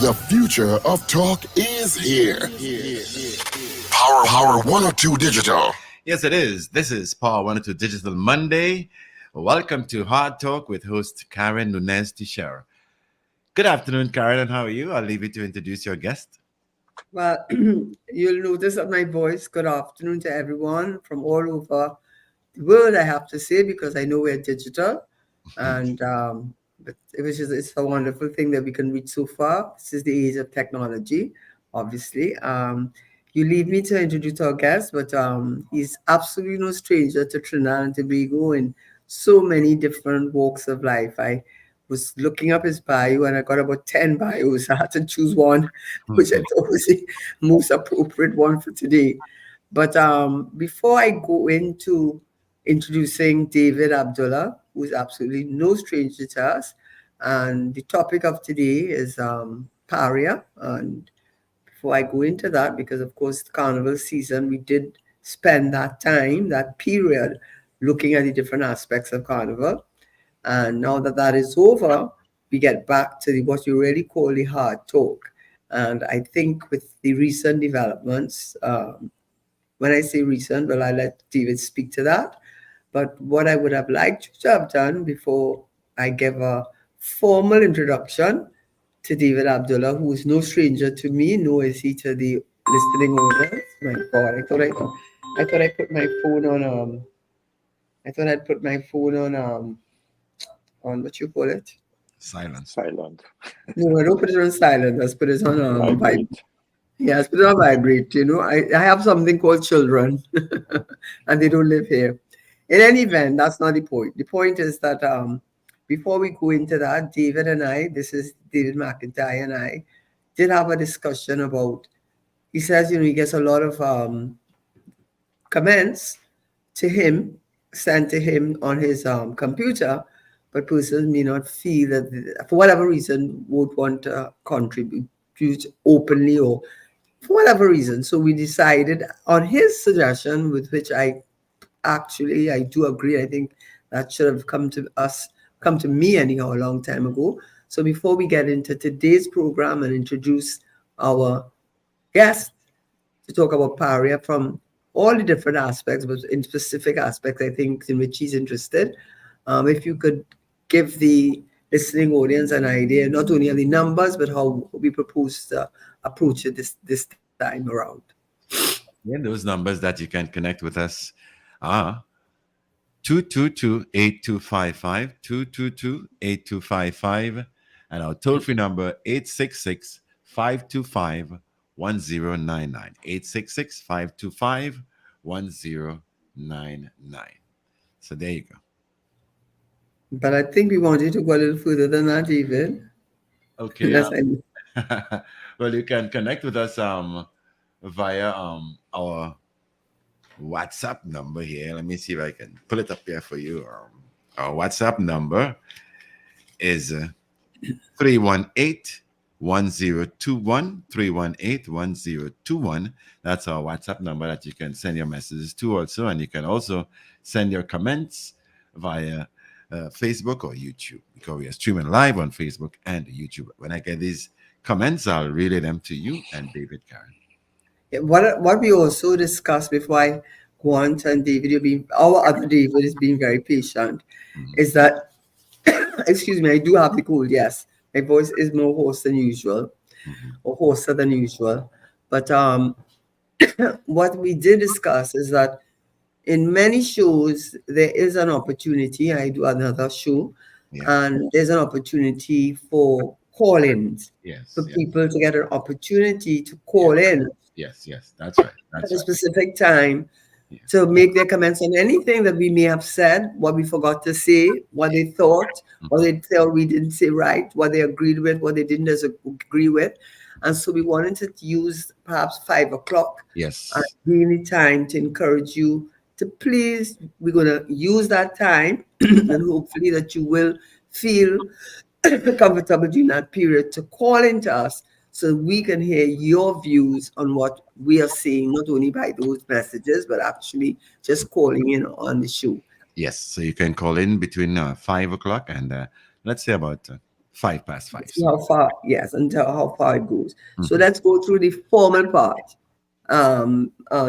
The future of talk is here. Power 102 Digital. Yes, it is. This is Paul 102 Digital Monday. Welcome to Hard Talk with host Karen Nunez Teshiera. Good afternoon, Karen, and how are you? I'll leave you to introduce your guest. Well, you'll notice that my voice, good afternoon to everyone from all over the world, I have to say, because I know we're digital. And but it's a wonderful thing that we can reach so far. This is the age of technology, obviously. You leave me to introduce our guest, but he's absolutely no stranger to Trinidad and Tobago in so many different walks of life. I was looking up his bio and I got about 10 bios. I had to choose one, which I thought was the most appropriate one for today. But before I go into introducing David Abdullah, who is absolutely no stranger to us, and the topic of today is paria. And before I go into that, because of course, carnival season, we did spend that time, that period, looking at the different aspects of carnival. And now that that is over, we get back to what you really call the hard talk. And I think with the recent developments, when I say recent, well, I let David speak to that. But what I would have liked you to have done before I give a formal introduction to David Abdullah, who is no stranger to me, nor is he to the listening audience. My God, I thought I put my phone on I thought I'd put my phone on what you call it. Silence. Silent. No, I don't put it on silent. Let's put it on vibrate. Vibrate. Yes, put it on vibrate. I have something called children, and they don't live here. In any event, that's not the point. The point is that before we go into that, David and I, this is David McIntyre and I, did have a discussion about. He says, he gets a lot of comments to him, sent to him on his computer, but persons may not feel that, for whatever reason, would want to contribute openly or for whatever reason. So we decided on his suggestion, with which I do agree. I think that should have come to me anyhow, a long time ago. So before we get into today's program and introduce our guest to talk about paria from all the different aspects, but in specific aspects, I think, in which he's interested, if you could give the listening audience an idea, not only of the numbers, but how we propose to approach it this time around. Yeah, those numbers that you can connect with us are 222-8255, 222-8255, and our toll-free number 866-525-1099, 866-525-1099. So there you go. But I think we want you to go a little further than that, David. Okay. That's Well, you can connect with us via our WhatsApp number here. Let me see if I can pull it up here for you. Our WhatsApp number is 318-1021, 318-1021. That's our WhatsApp number that you can send your messages to also. And you can also send your comments via Facebook or YouTube, because we are streaming live on Facebook and YouTube. When I get these comments, I'll relay them to you and David Karen. what we also discussed before I go on, and David, our other David is being very patient, is that, excuse me, I do have the cold, yes. My voice is more hoarse than usual, or hoarser than usual. But what we did discuss is that in many shows, there is an opportunity. I do another show, and there's an opportunity for call-ins, for people to get an opportunity to call in. Yes, that's right. At a specific time to make their comments on anything that we may have said, what we forgot to say, what they thought, what they felt we didn't say right, what they agreed with, what they didn't agree with. And so we wanted to use perhaps 5 o'clock as really time to encourage you to please, we're going to use that time and hopefully that you will feel comfortable during that period to call into us so we can hear your views on what we are seeing, not only by those messages, but actually just calling in on the show. Yes, so you can call in between 5 o'clock and let's say about 5 past 5. See how far, yes, and how far it goes. So Mhm. let's go through the formal part.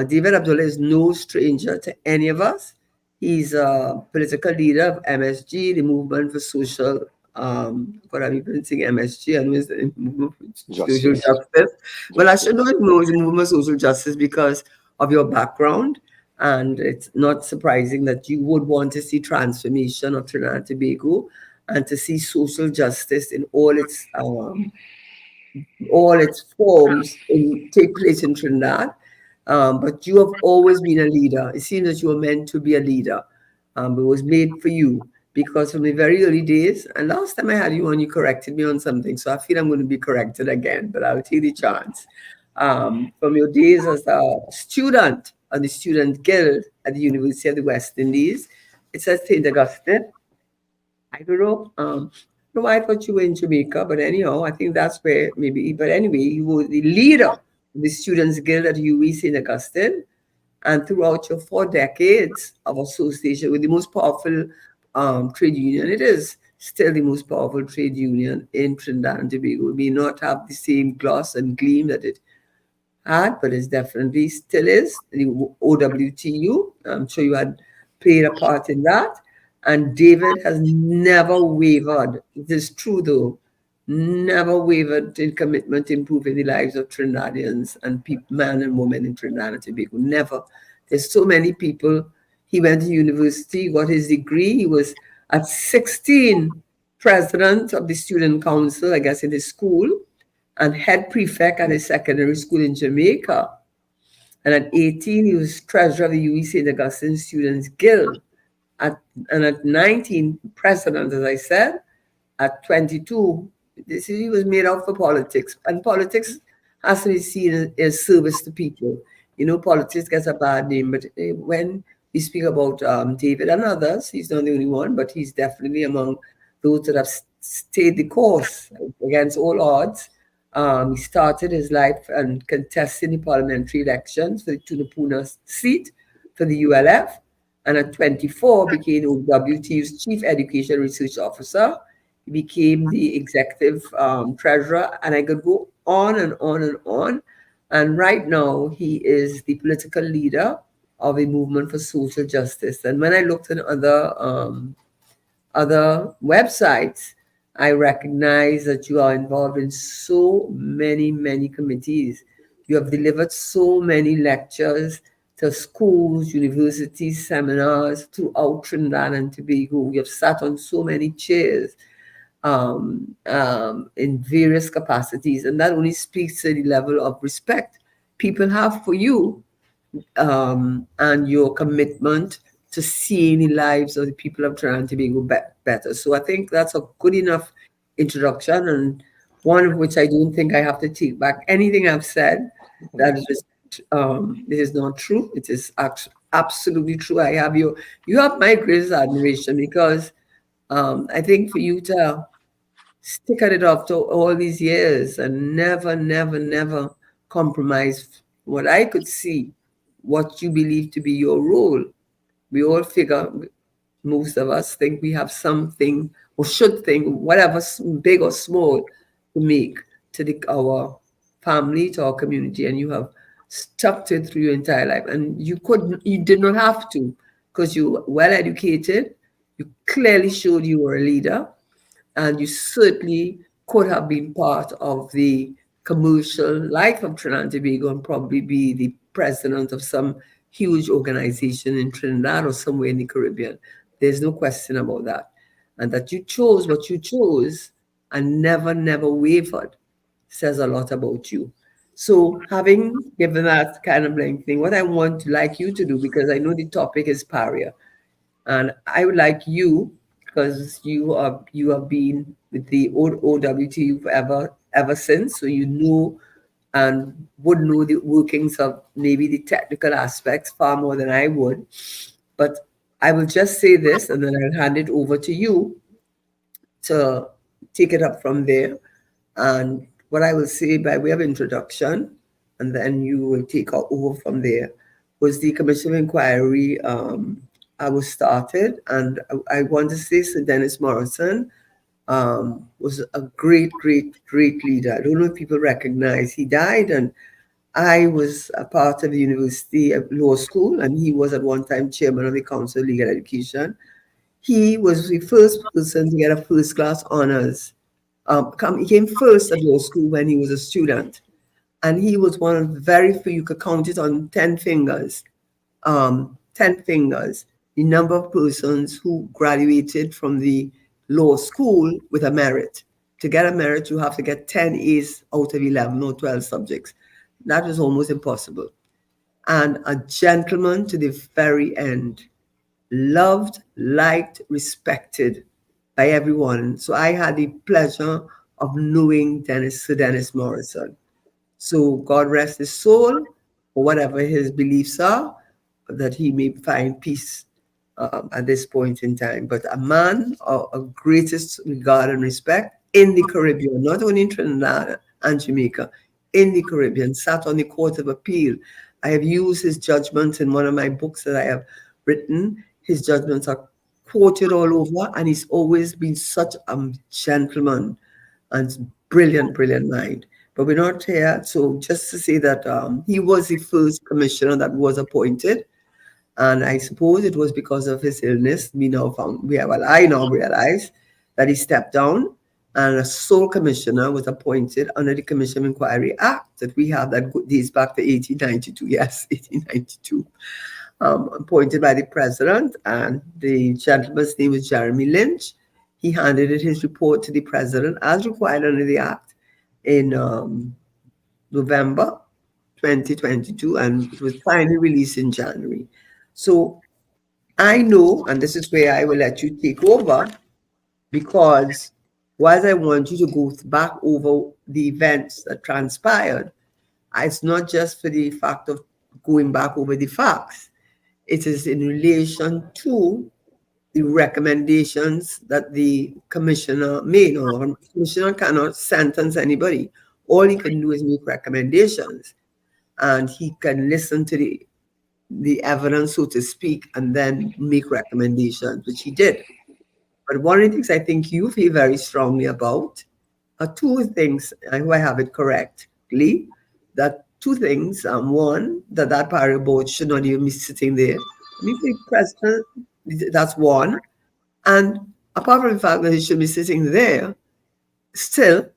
David Abdullah is no stranger to any of us. He's a political leader of MSG, the Movement for Social, what I'm even saying MSG, I know it's the Movement for Social Justice. Justice. Well, I should Justice. know it knows the Movement for Social Justice because of your background. And it's not surprising that you would want to see transformation of Trinidad and Tobago and to see social justice in all its forms take place in Trinidad. But you have always been a leader. It seems that you were meant to be a leader. It was made for you because from the very early days, and last time I had you on, you corrected me on something. So I feel I'm going to be corrected again, but I'll take the chance. From your days as a student on the Student Guild at the University of the West Indies, it says St. Augustine. I don't know. No, I thought you were in Jamaica, but anyhow, I think that's where maybe. But anyway, you were the leader of the Students Guild at UWE St. Augustine, and throughout your 4 decades of association with the most powerful trade union, it is still the most powerful trade union in Trinidad and Tobago. It may not have the same gloss and gleam that it had, but it definitely still is the OWTU. I'm sure you had played a part in that. And David has never wavered. It is true, though, never wavered in commitment to improving the lives of Trinidadians and people, men and women in Trinidad and Tobago. Never. There's so many people. He went to university, got his degree. He was at 16 president of the student council, I guess, in his school, and head prefect at a secondary school in Jamaica. And at 18, he was treasurer of the UWE St. Augustine Students Guild. And at 19, president, as I said. At 22, he was made out for politics. And politics has to be seen as service to people. You know, politics gets a bad name, but when we speak about David and others, he's not the only one, but he's definitely among those that have stayed the course against all odds. He started his life and contesting the parliamentary elections for the Tunapuna seat for the ULF, and at 24 became OWTU's Chief Education Research Officer. He became the executive treasurer, and I could go on and on and on. And right now, he is the political leader of a movement for social justice. And when I looked at other websites, I recognize that you are involved in so many, many committees. You have delivered so many lectures to schools, universities, seminars throughout Trinidad and Tobago. You have sat on so many chairs in various capacities, and that only speaks to the level of respect people have for you and your commitment to seeing the lives of the people of Trinidad and Tobago better. So I think that's a good enough introduction, and one of which I don't think I have to take back anything I've said. That is this is not true. It is absolutely true. You have my greatest admiration because I think for you to stick at it after all these years and never, never, never compromise what I could see, what you believe to be your role. We all figure, most of us think we have something or should think, whatever, big or small, to make to our family, to our community, and you have stuck to it through your entire life. And you did not have to, because you were well educated, you clearly showed you were a leader, and you certainly could have been part of the commercial life of Trinidad and Tobago and probably be the president of some huge organization in Trinidad or somewhere in the Caribbean. There's no question about that. And that you chose what you chose and never, never wavered says a lot about you. So having given that kind of thing, what I want to like you to do, because I know the topic is paria, and I would like you, because you have been with the OWTU forever ever since, so you know and would know the workings of maybe the technical aspects far more than I would. But I will just say this, and then I'll hand it over to you to take it up from there. And what I will say by way of introduction, and then you will take over from there, was the Commission of Inquiry I was started. And I want to say to Dennis Morrison, was a great, great, great leader. I don't know if people recognize. He died, and I was a part of the university law school, and he was at one time chairman of the Council of Legal Education. He was the first person to get a first class honors. He came first at law school when he was a student, and he was one of the very few, you could count it on 10 fingers, 10 fingers, the number of persons who graduated from the law school with a merit. To get a merit, you have to get 10 A's out of 11 or 12 subjects. That was almost impossible. And a gentleman to the very end, loved, liked, respected by everyone. So I had the pleasure of knowing Sir Dennis Morrison. So God rest his soul, or whatever his beliefs are, that he may find peace at this point in time. But a man of greatest regard and respect in the Caribbean, not only in Trinidad and Jamaica, in the Caribbean, sat on the Court of Appeal. I have used his judgments in one of my books that I have written. His judgments are quoted all over, and he's always been such a gentleman and brilliant, brilliant mind. But we're not here. So just to say that he was the first commissioner that was appointed. And I suppose it was because of his illness. I now realize that he stepped down, and a sole commissioner was appointed under the Commission of Inquiry Act that we have that dates back to 1892. Yes, 1892. Appointed by the president, and the gentleman's name was Jeremy Lynch. He handed his report to the president as required under the act in November 2022, and it was finally released in January. So I know, and this is where I will let you take over, because whilst I want you to go back over the events that transpired, it's not just for the fact of going back over the facts. It is in relation to the recommendations that the commissioner made. Or the commissioner cannot sentence anybody. All he can do is make recommendations, and he can listen to the evidence, so to speak, and then make recommendations, which he did. But one of the things I think you feel very strongly about are two things. I hope I have it correctly. That two things. One, that party board should not even be sitting there. I mean, the president, that's one. And apart from the fact that he should be sitting there, still,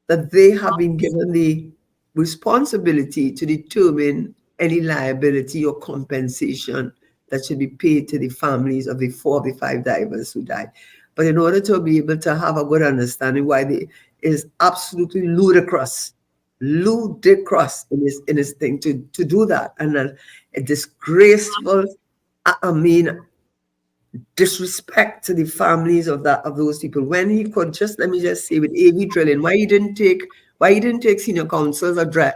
that they have been given the responsibility to determine any liability or compensation that should be paid to the families of the 4 of the 5 divers who died. But in order to be able to have a good understanding why it is absolutely ludicrous in his thing to do that, and a disgraceful, disrespect to the families of those people, when he could just, let me just say, with AV drilling, why he didn't take senior counsel's advice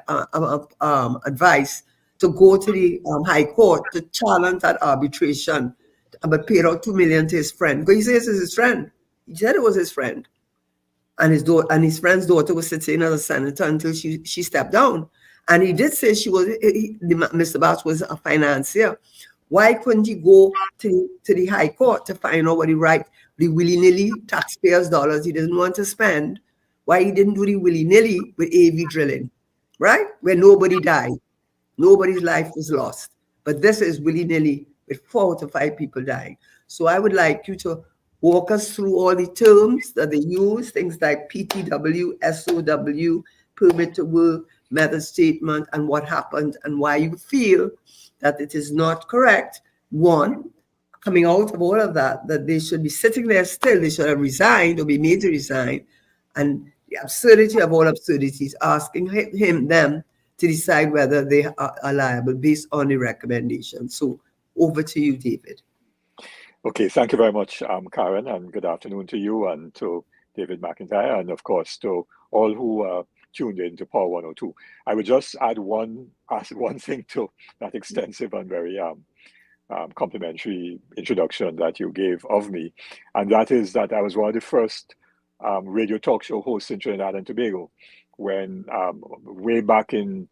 to go to the high court to challenge that arbitration, but paid out $2 million to his friend, because he says it's his friend. He said it was his friend, and his friend's daughter was sitting as a senator until she stepped down. And he did say Mr. Bass was a financier. Why couldn't he go to the high court to find out what the willy-nilly taxpayers' dollars he didn't want to spend? Why he didn't do the willy-nilly with AV drilling, right? Where nobody died. Nobody's life was lost. But this is willy-nilly with 4 to 5 people dying. So I would like you to walk us through all the terms that they use, things like PTW, SOW, permit to work, method statement, and what happened, and why you feel that it is not correct. One, coming out of all of that they should be sitting there still. They should have resigned or be made to resign. And the absurdity of all absurdities, asking them to decide whether they are liable based on the recommendation. So over to you, David. Okay, thank you very much, Karen, and good afternoon to you and to David McIntyre, and of course to all who tuned in to Power 102. I would just add one thing to that extensive and very complimentary introduction that you gave of me, and that is that I was one of the first radio talk show hosts in Trinidad and Tobago when way back in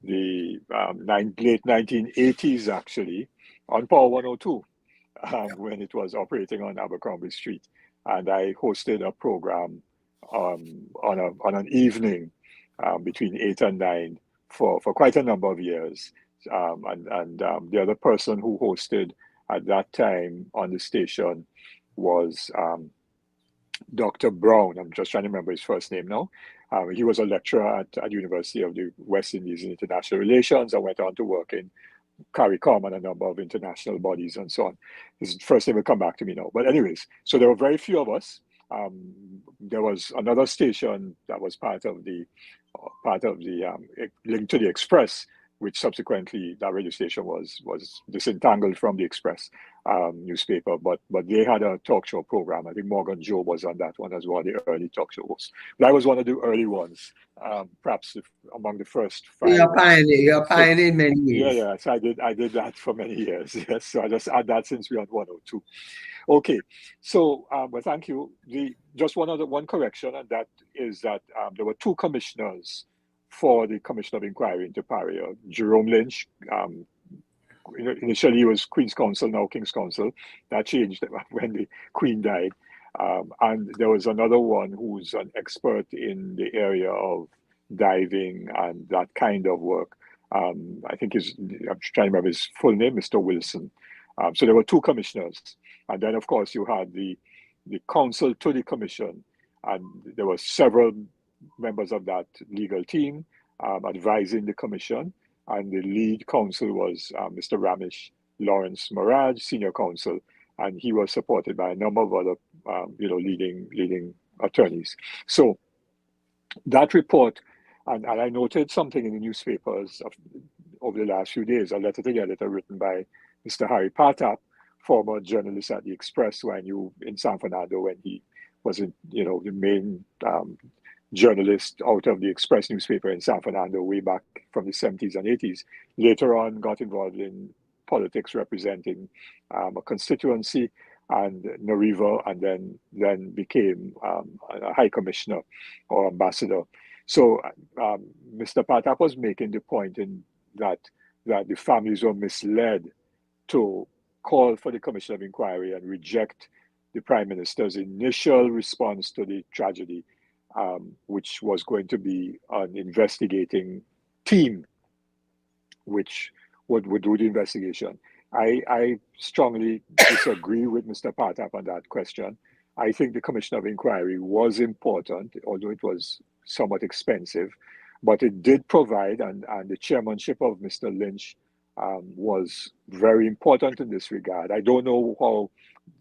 the late 1980s, actually, on Power 102. When it was operating on Abercrombie Street. and I hosted a program on an evening between 8 and 9 for quite a number of years. The other person who hosted at that time on the station was Dr. Brown. I'm just trying to remember his first name now. He was a lecturer at University of the West Indies in International Relations and went on to work in CARICOM and a number of international bodies and so on. His first name will come back to me now. But anyways, so there were very few of us. There was another station that was part of the linked to the Express, which subsequently that radio station was disentangled from the Express newspaper, but they had a talk show program. I think Morgan Joe was on that one as well, the early talk show hosts. But I was one of the early ones, perhaps among the first 5. You're pioneer in many years. Yeah. So I did that for many years. Yes. So I just add that since we're on 102. Okay. So, well, thank you. Just one correction, and that is that there were 2 commissioners for the Commission of Inquiry into Paria. Jerome Lynch, initially he was Queen's Counsel, now King's Counsel. That changed when the Queen died. And there was another one who's an expert in the area of diving and that kind of work. I think I'm trying to remember his full name, Mr. Wilson. So there were 2 commissioners. And then, of course, you had the counsel to the commission. And there were several members of that legal team advising the commission. And the lead counsel was Mr. Ramesh Lawrence Maraj, senior counsel. And he was supported by a number of other, leading attorneys. So that report, and I noted something in the newspapers over the last few days, a letter to the editor written by Mr. Harry Patap, former journalist at the Express, who I knew in San Fernando when he was, the main journalist out of the Express newspaper in San Fernando way back from the 70s and 80s. Later on, got involved in politics representing a constituency and Nariva, and then became a high commissioner or ambassador. So Mr. Patap was making the point in that the families were misled to call for the Commission of Inquiry and reject the Prime Minister's initial response to the tragedy, which was going to be an investigating team which would do the investigation. I strongly disagree with Mr. Patap on that question. I think the Commission of Inquiry was important, although it was somewhat expensive, but it did provide, and the chairmanship of Mr. Lynch was very important in this regard. I don't know how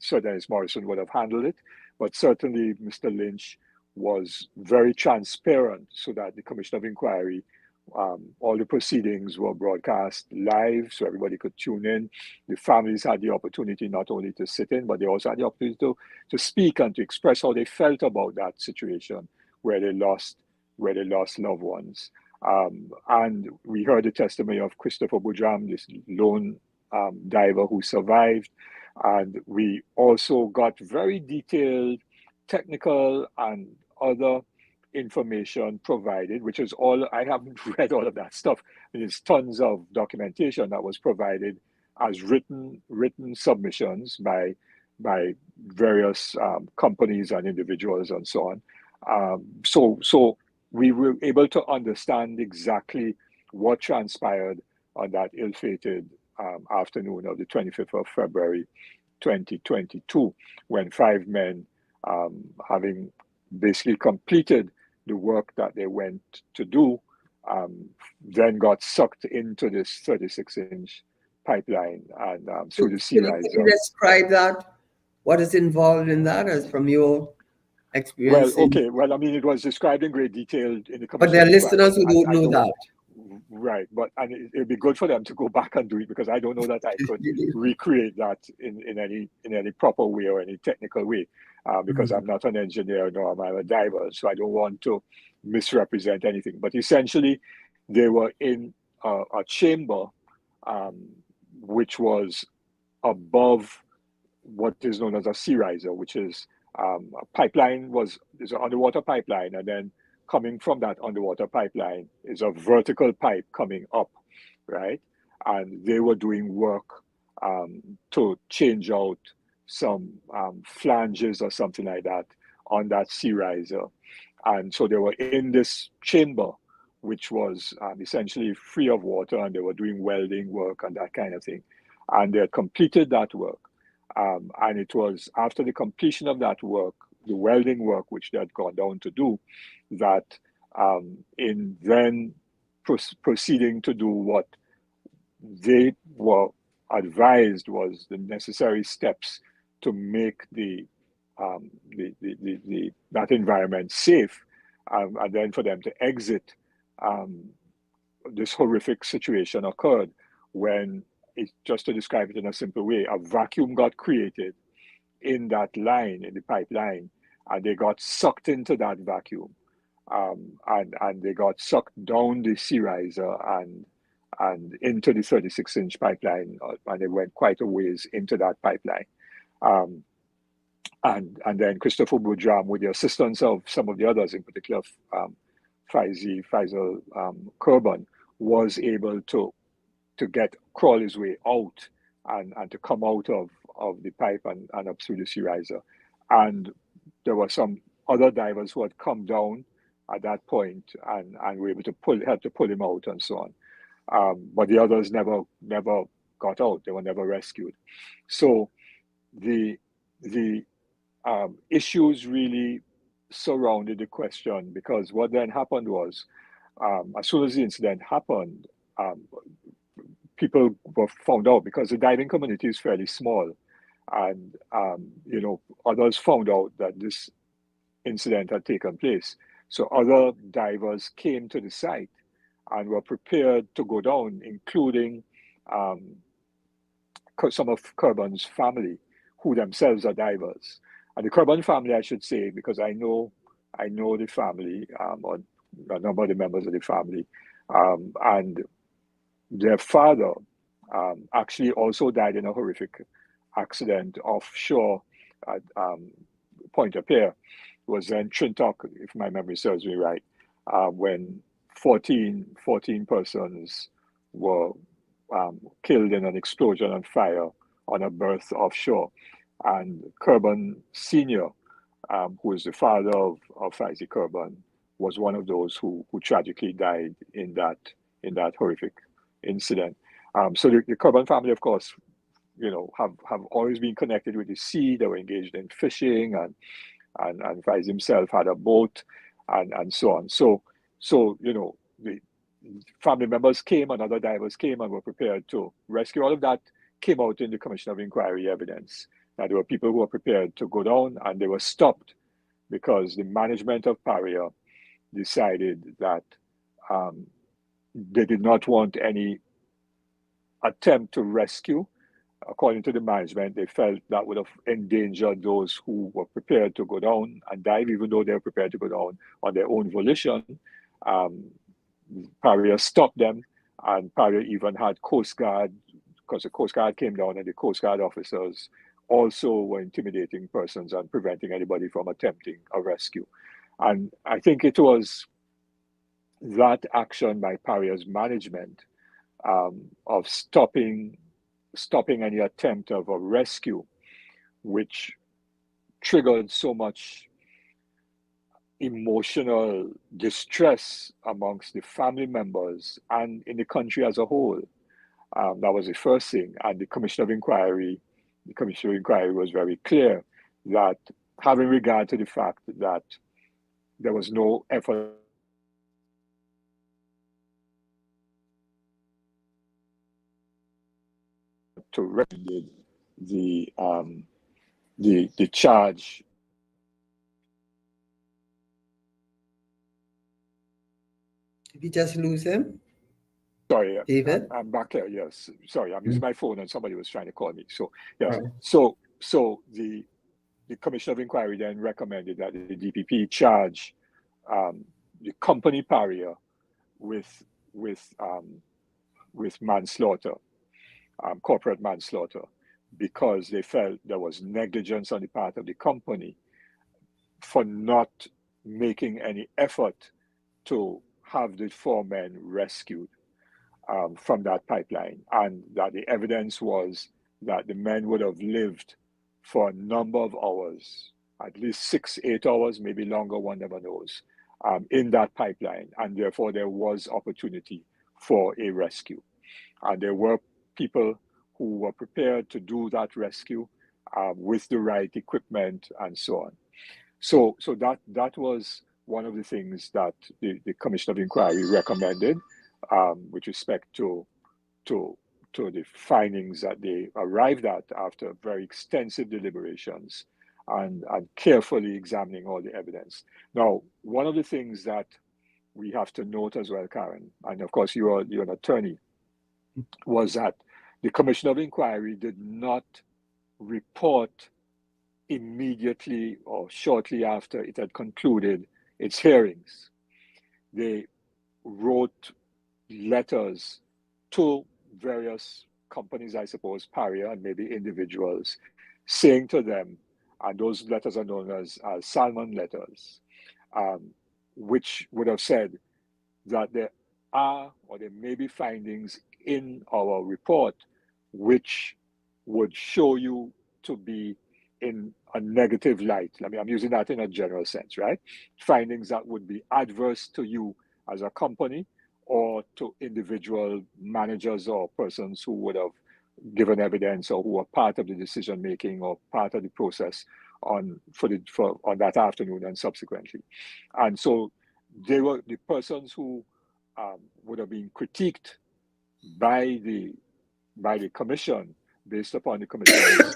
Sir Dennis Morrison would have handled it, but certainly Mr. Lynch was very transparent so that the Commission of Inquiry, all the proceedings were broadcast live so everybody could tune in. The families had the opportunity not only to sit in, but they also had the opportunity to speak and to express how they felt about that situation where they lost loved ones. And we heard the testimony of Christopher Bujam, this lone diver who survived. And we also got very detailed technical and other information provided, which is all, I haven't read all of that stuff. There's tons of documentation that was provided as written submissions by various companies and individuals and so on. So we were able to understand exactly what transpired on that ill-fated afternoon of the 25th of February 2022, when 5 men, having basically completed the work that they went to do, then got sucked into this 36-inch pipeline and through the sea rise. Can you describe that? What is involved in that, as from your experience? Well, okay. Well, I mean, it was described in great detail in the commission. But there are listeners who don't know that. Right, but it'd be good for them to go back and do it, because I don't know that I could recreate that in any proper way or any technical way, because I'm not an engineer nor am I a diver, so I don't want to misrepresent anything. But essentially, they were in a chamber which was above what is known as a sea riser, which is a pipeline, is an underwater pipeline, and then coming from that underwater pipeline is a vertical pipe coming up, right? And they were doing work to change out flanges or something like that on that sea riser. And so they were in this chamber, which was essentially free of water, and they were doing welding work and that kind of thing. And they had completed that work. And it was after the completion of that work, the welding work, which they had gone down to do, that in then proceeding to do what they were advised was the necessary steps to make that environment safe, and then for them to exit. This horrific situation occurred when, just to describe it in a simple way, a vacuum got created in that line, in the pipeline, and they got sucked into that vacuum, and they got sucked down the sea riser and into the 36-inch pipeline, and they went quite a ways into that pipeline. And then Christopher Boudram, with the assistance of some of the others, in particular Faisal Kurban, was able to crawl his way out and to come out of the pipe and up through the sea riser. And there were some other divers who had come down at that point and were able to help to pull him out and so on. But the others never got out. They were never rescued. So the issues really surrounded the question, because what then happened was, as soon as the incident happened, people were found out, because the diving community is fairly small, and others found out that this incident had taken place. So other divers came to the site and were prepared to go down, including some of Kurban's family, who themselves are divers. And the Kurban family, I should say, because I know the family, or a number of the members of the family, and their father actually also died in a horrific accident offshore at Pointe-à-Pierre. It was in Trintoc, if my memory serves me right, when 14 persons were killed in an explosion and fire on a berth offshore. And Kurban Sr., who is the father of Faisal Kurban, was one of those who tragically died in that horrific incident. So the Kurban family, of course, have always been connected with the sea. They were engaged in fishing, and Faisal himself had a boat, and so on. So the family members came and other divers came and were prepared to rescue. All of that came out in the Commission of Inquiry evidence. Now, there were people who were prepared to go down, and they were stopped because the management of Paria decided that they did not want any attempt to rescue. According to the management, they felt that would have endangered those who were prepared to go down and dive, even though they were prepared to go down on their own volition. Paria stopped them, and Paria even had Coast Guard, because the Coast Guard came down, and the Coast Guard officers also were intimidating persons and preventing anybody from attempting a rescue. And I think it was that action by Paria's management of stopping any attempt of a rescue, which triggered so much emotional distress amongst the family members and in the country as a whole. That was the first thing. And the Commission of Inquiry was very clear that, having regard to the fact that there was no effort to rescue the charge. Did we just lose him? Sorry, David? I'm back here. Yes, sorry, I'm using my phone and somebody was trying to call me. So yes, Right. so the Commission of Inquiry then recommended that the DPP charge the company Paria with manslaughter, corporate manslaughter, because they felt there was negligence on the part of the company for not making any effort to have the 4 men rescued from that pipeline, and that the evidence was that the men would have lived for a number of hours, at least 6-8 hours, maybe longer, one never knows, in that pipeline. And therefore, there was opportunity for a rescue. And there were people who were prepared to do that rescue with the right equipment and so on. So that was one of the things that the Commission of Inquiry recommended with respect to the findings that they arrived at after very extensive deliberations and carefully examining all the evidence. Now, one of the things that we have to note as well, Karen, and of course you're an attorney, was that the Commission of Inquiry did not report immediately or shortly after it had concluded its hearings. They wrote letters to various companies, I suppose, Paria and maybe individuals, saying to them, and those letters are known as Salmon letters, which would have said that there are or there may be findings in our report which would show you to be in a negative light. I mean, I'm using that in a general sense, right? Findings that would be adverse to you as a company or to individual managers or persons who would have given evidence or who were part of the decision making or part of the process on that afternoon and subsequently. And so they were the persons who would have been critiqued by the commission based upon the commission's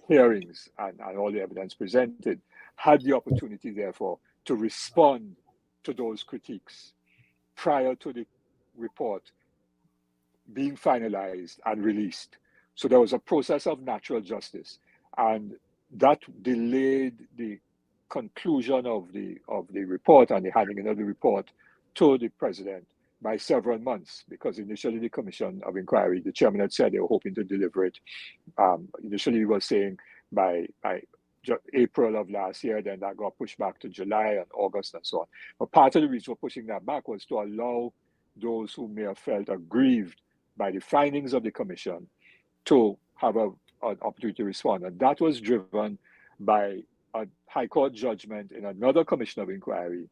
hearings and all the evidence presented, had the opportunity, therefore, to respond to those critiques prior to the report being finalized and released. So there was a process of natural justice, and that delayed the conclusion of the report and the handing in of the report to the president by several months, because initially the Commission of Inquiry, the chairman had said they were hoping to deliver it. Initially he was saying by April of last year, then that got pushed back to July and August and so on. But part of the reason for pushing that back was to allow those who may have felt aggrieved by the findings of the Commission to have an opportunity to respond. And that was driven by a High Court judgment in another Commission of Inquiry,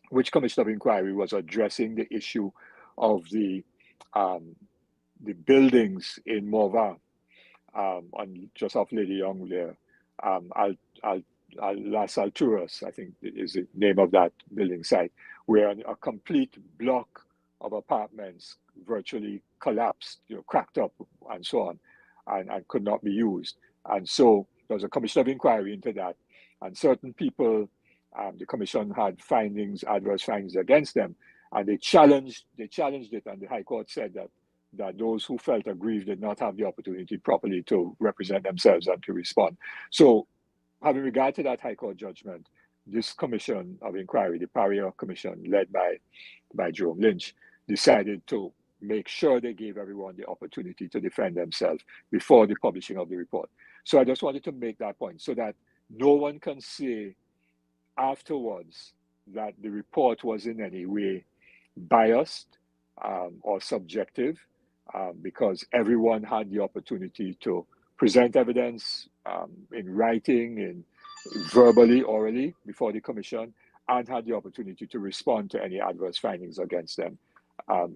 which Commission of Inquiry was addressing the issue of the buildings in Morvan, on just off Lady Young there. Las Alturas, I think is the name of that building site, where a complete block of apartments virtually collapsed, cracked up and so on, and could not be used. And so there was a Commission of Inquiry into that, and certain people, the Commission had adverse findings against them, and they challenged it, and the High Court said that those who felt aggrieved did not have the opportunity properly to represent themselves and to respond. So, having regard to that High Court judgment, this Commission of Inquiry, the Paria Commission, led by Jerome Lynch, decided to make sure they gave everyone the opportunity to defend themselves before the publishing of the report. So I just wanted to make that point so that no one can say afterwards that the report was in any way biased or subjective, because everyone had the opportunity to present evidence in writing, in verbally, orally before the Commission, and had the opportunity to respond to any adverse findings against them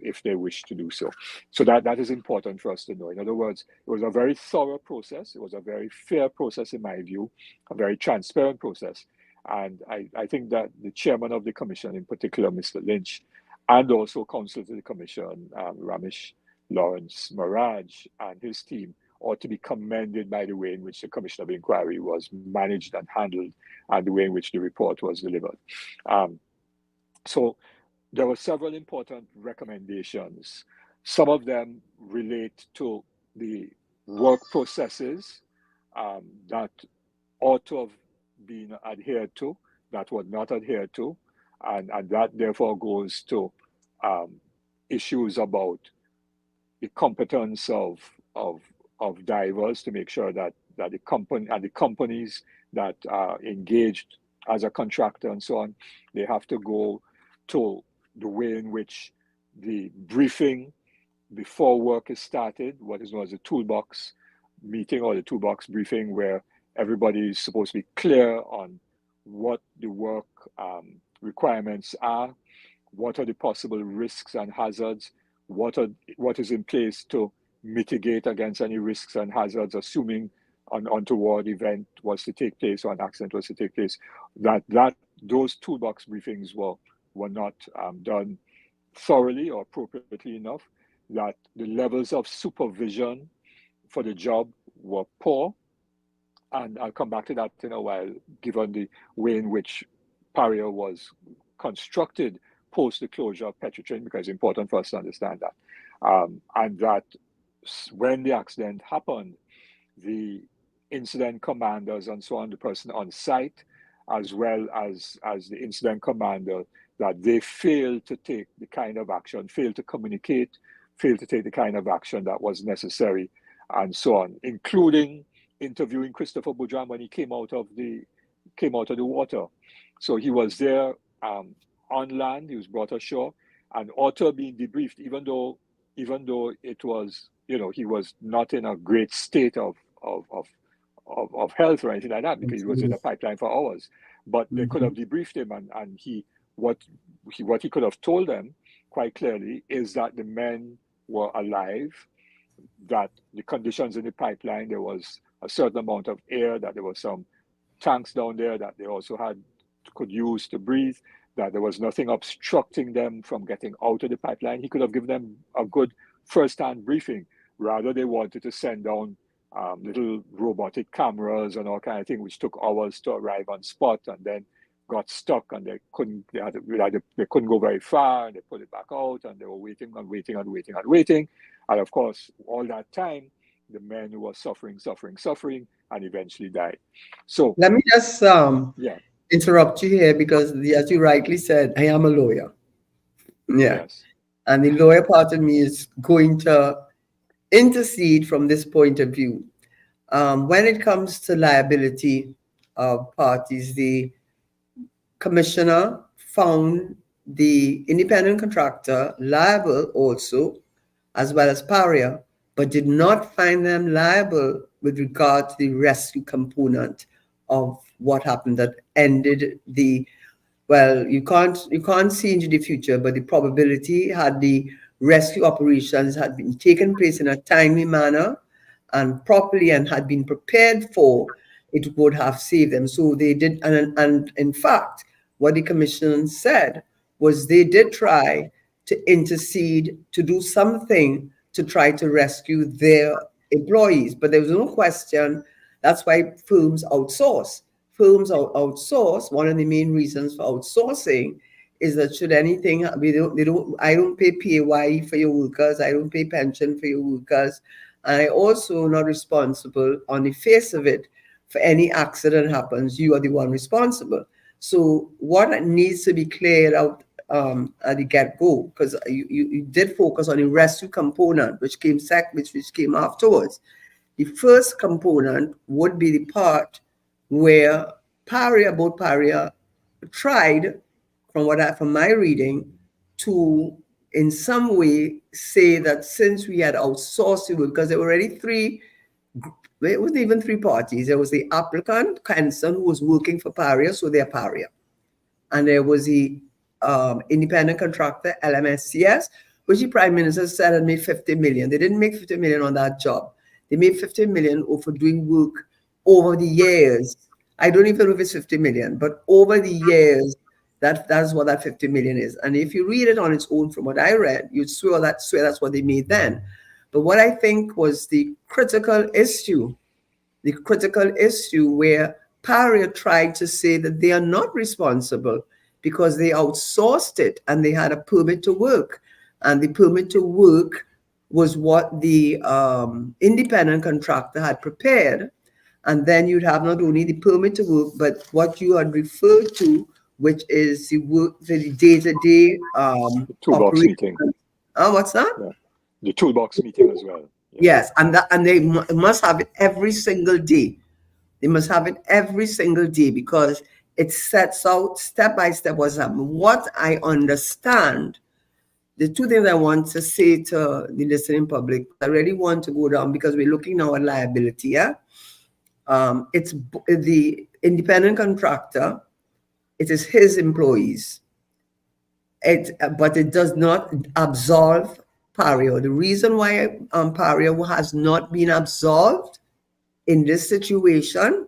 if they wish to do so. So that is important for us to know. In other words, it was a very thorough process. It was a very fair process, in my view, a very transparent process. And I think that the chairman of the Commission, in particular, Mr. Lynch, and also counsel to the Commission, Ramesh Lawrence Maraj and his team, ought to be commended by the way in which the Commission of Inquiry was managed and handled and the way in which the report was delivered. So there were several important recommendations. Some of them relate to the work processes that ought to have been adhered to, that were not adhered to, and that therefore goes to issues about the competence of divers to make sure that the company and the companies that are engaged as a contractor and so on, they have to go to the way in which the briefing before work is started, what is known as the toolbox, meeting or the toolbox briefing where everybody is supposed to be clear on what the work requirements are, what are the possible risks and hazards, what is in place to mitigate against any risks and hazards, assuming an untoward event was to take place or an accident was to take place. Those toolbox briefings were not done thoroughly or appropriately enough, that the levels of supervision for the job were poor. And I'll come back to that in a while, given the way in which Paria was constructed post the closure of Petrotrin, because it's important for us to understand that. And that when the accident happened, the incident commanders and so on, the person on site, as well as the incident commander, that they failed to take the kind of action, failed to communicate, failed to take the kind of action that was necessary, and so on, including interviewing Christopher Boudram when he came out of the water. So he was there on land, he was brought ashore, and after being debriefed, even though it was, he was not in a great state of health or anything like that, because he was in a pipeline for hours. But they could have debriefed him, and what he could have told them quite clearly is that the men were alive, that the conditions in the pipeline, there was a certain amount of air, that there were some tanks down there that they also could use to breathe, that there was nothing obstructing them from getting out of the pipeline. He could have given them a good first-hand briefing. Rather, they wanted to send down little robotic cameras and all kind of thing, which took hours to arrive on spot, and then got stuck, and they couldn't go very far, and they put it back out, and they were waiting, and of course, all that time, the men were suffering, and eventually died. So let me just interrupt you here, because as you rightly said, I am a lawyer. Yeah. Yes. And the lawyer part of me is going to intercede from this point of view. When it comes to liability of parties, the commissioner found the independent contractor liable also, as well as Paria, but did not find them liable with regard to the rescue component of what happened that ended you can't see into the future, but the probability had the rescue operations had been taken place in a timely manner and properly and had been prepared for, it would have saved them. So they did, and in fact, what the commission said was they did try to intercede, to do something to try to rescue their employees, but there was no question. That's why firms outsource. One of the main reasons for outsourcing is that should anything, I don't pay PAYE for your workers, I don't pay pension for your workers, and I also not responsible on the face of it for any accident happens, you are the one responsible. So what needs to be cleared out at the get-go, because you did focus on the rescue component, which came afterwards. The first component would be the part where both Paria tried, from my reading, to in some way say that since we had outsourced it, because there were already it wasn't even three parties. There was the applicant, Kenson, who was working for Paria, so they're Paria. And there was the independent contractor, LMSCS, which the Prime Minister said had made 50 million. They didn't make 50 million on that job. They made 50 million for doing work over the years. I don't even know if it's 50 million, but over the years, that's what that 50 million is. And if you read it on its own, from what I read, you'd swear that's what they made then. But what I think was the critical issue where Paria tried to say that they are not responsible because they outsourced it and they had a permit to work. And the permit to work was what the independent contractor had prepared. And then you'd have not only the permit to work, but what you had referred to, which is the work, the day-to-day toolbox meeting. What's that? Yeah. The toolbox meeting as well. Yeah. Yes, and they must have it every single day. They must have it every single day because it sets out step by step what's happening. What I understand the two things I want to say to the listening public, I really want to go down because we're looking now at liability. Yeah, it's the independent contractor. It is his employees. But it does not absolve Pario. The reason why Pario has not been absolved in this situation,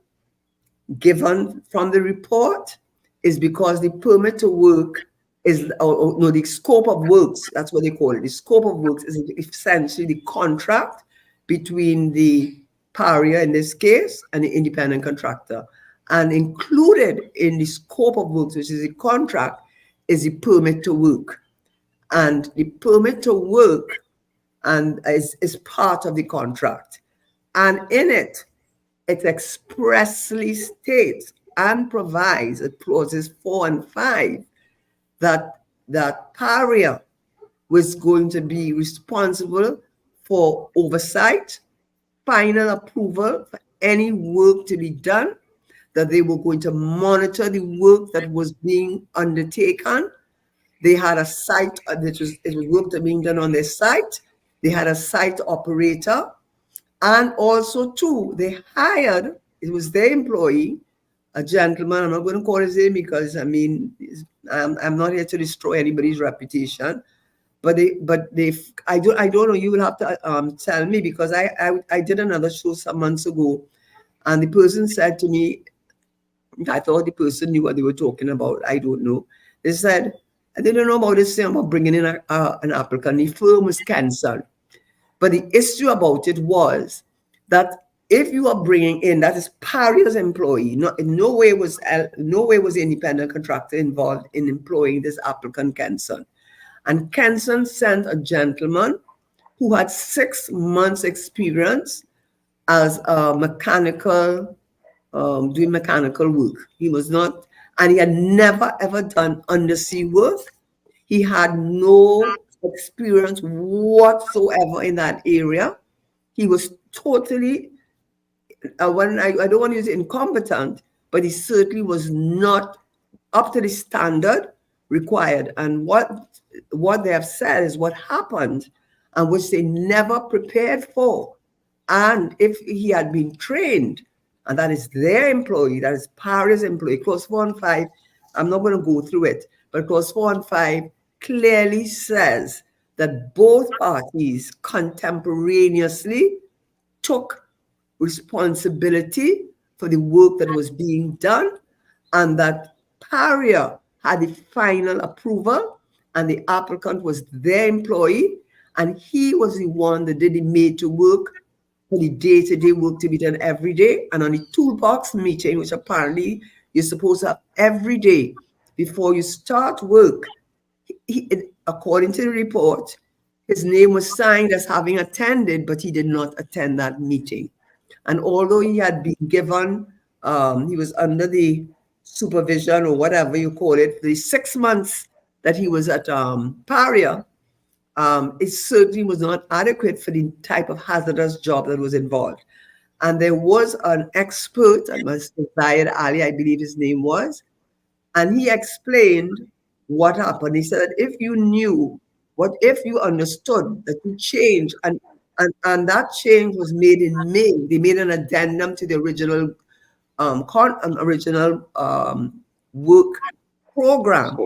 given from the report, is because the permit to work is, no, the scope of works, that's what they call it. The scope of works is essentially the contract between the Paria in this case and the independent contractor. And included in the scope of works, which is the contract, is the permit to work. And the permit to work and is part of the contract. And in it, it expressly states and provides at clauses 4 and 5 that Paria was going to be responsible for oversight, final approval for any work to be done, that they were going to monitor the work that was being undertaken. They had a site, it was work that being done on their site. They had a site operator. And also, too, they hired, it was their employee, a gentleman. I'm not going to call his name because, I mean, I'm not here to destroy anybody's reputation. But I don't know, you will have to tell me, because I did another show some months ago, and the person said to me, I thought the person knew what they were talking about. I don't know. They said, I didn't know about this thing about bringing in an applicant. The firm was canceled. But the issue about it was that if you are bringing in, that is Paria's employee, in no way was the independent contractor involved in employing this applicant, Kenson. And Kenson sent a gentleman who had 6 months experience as a mechanical, doing mechanical work. He was not, and he had never ever done undersea work. He had no experience whatsoever in that area. He was totally, I don't want to use incompetent, but he certainly was not up to the standard required. And what they have said is what happened, and which they never prepared for. And if he had been trained, and that is their employee, that is Paris employee, clause 4 and 5, I'm not going to go through it, but clause 4 and 5 clearly says that both parties contemporaneously took responsibility for the work that was being done, and that Paria had the final approval, and the applicant was their employee, and he was the one that did the made to work for the day-to-day work to be done every day. And on the toolbox meeting, which apparently you're supposed to have every day before you start work, according to the report, his name was signed as having attended, but he did not attend that meeting. And although he had been given, he was under the supervision or whatever you call it, the 6 months that he was at Paria, it certainly was not adequate for the type of hazardous job that was involved. And there was an expert, Zayed Ali, I believe his name was, and he explained what happened. He said that if you knew, if you understood that you changed, and that change was made in May, they made an addendum to the original work program,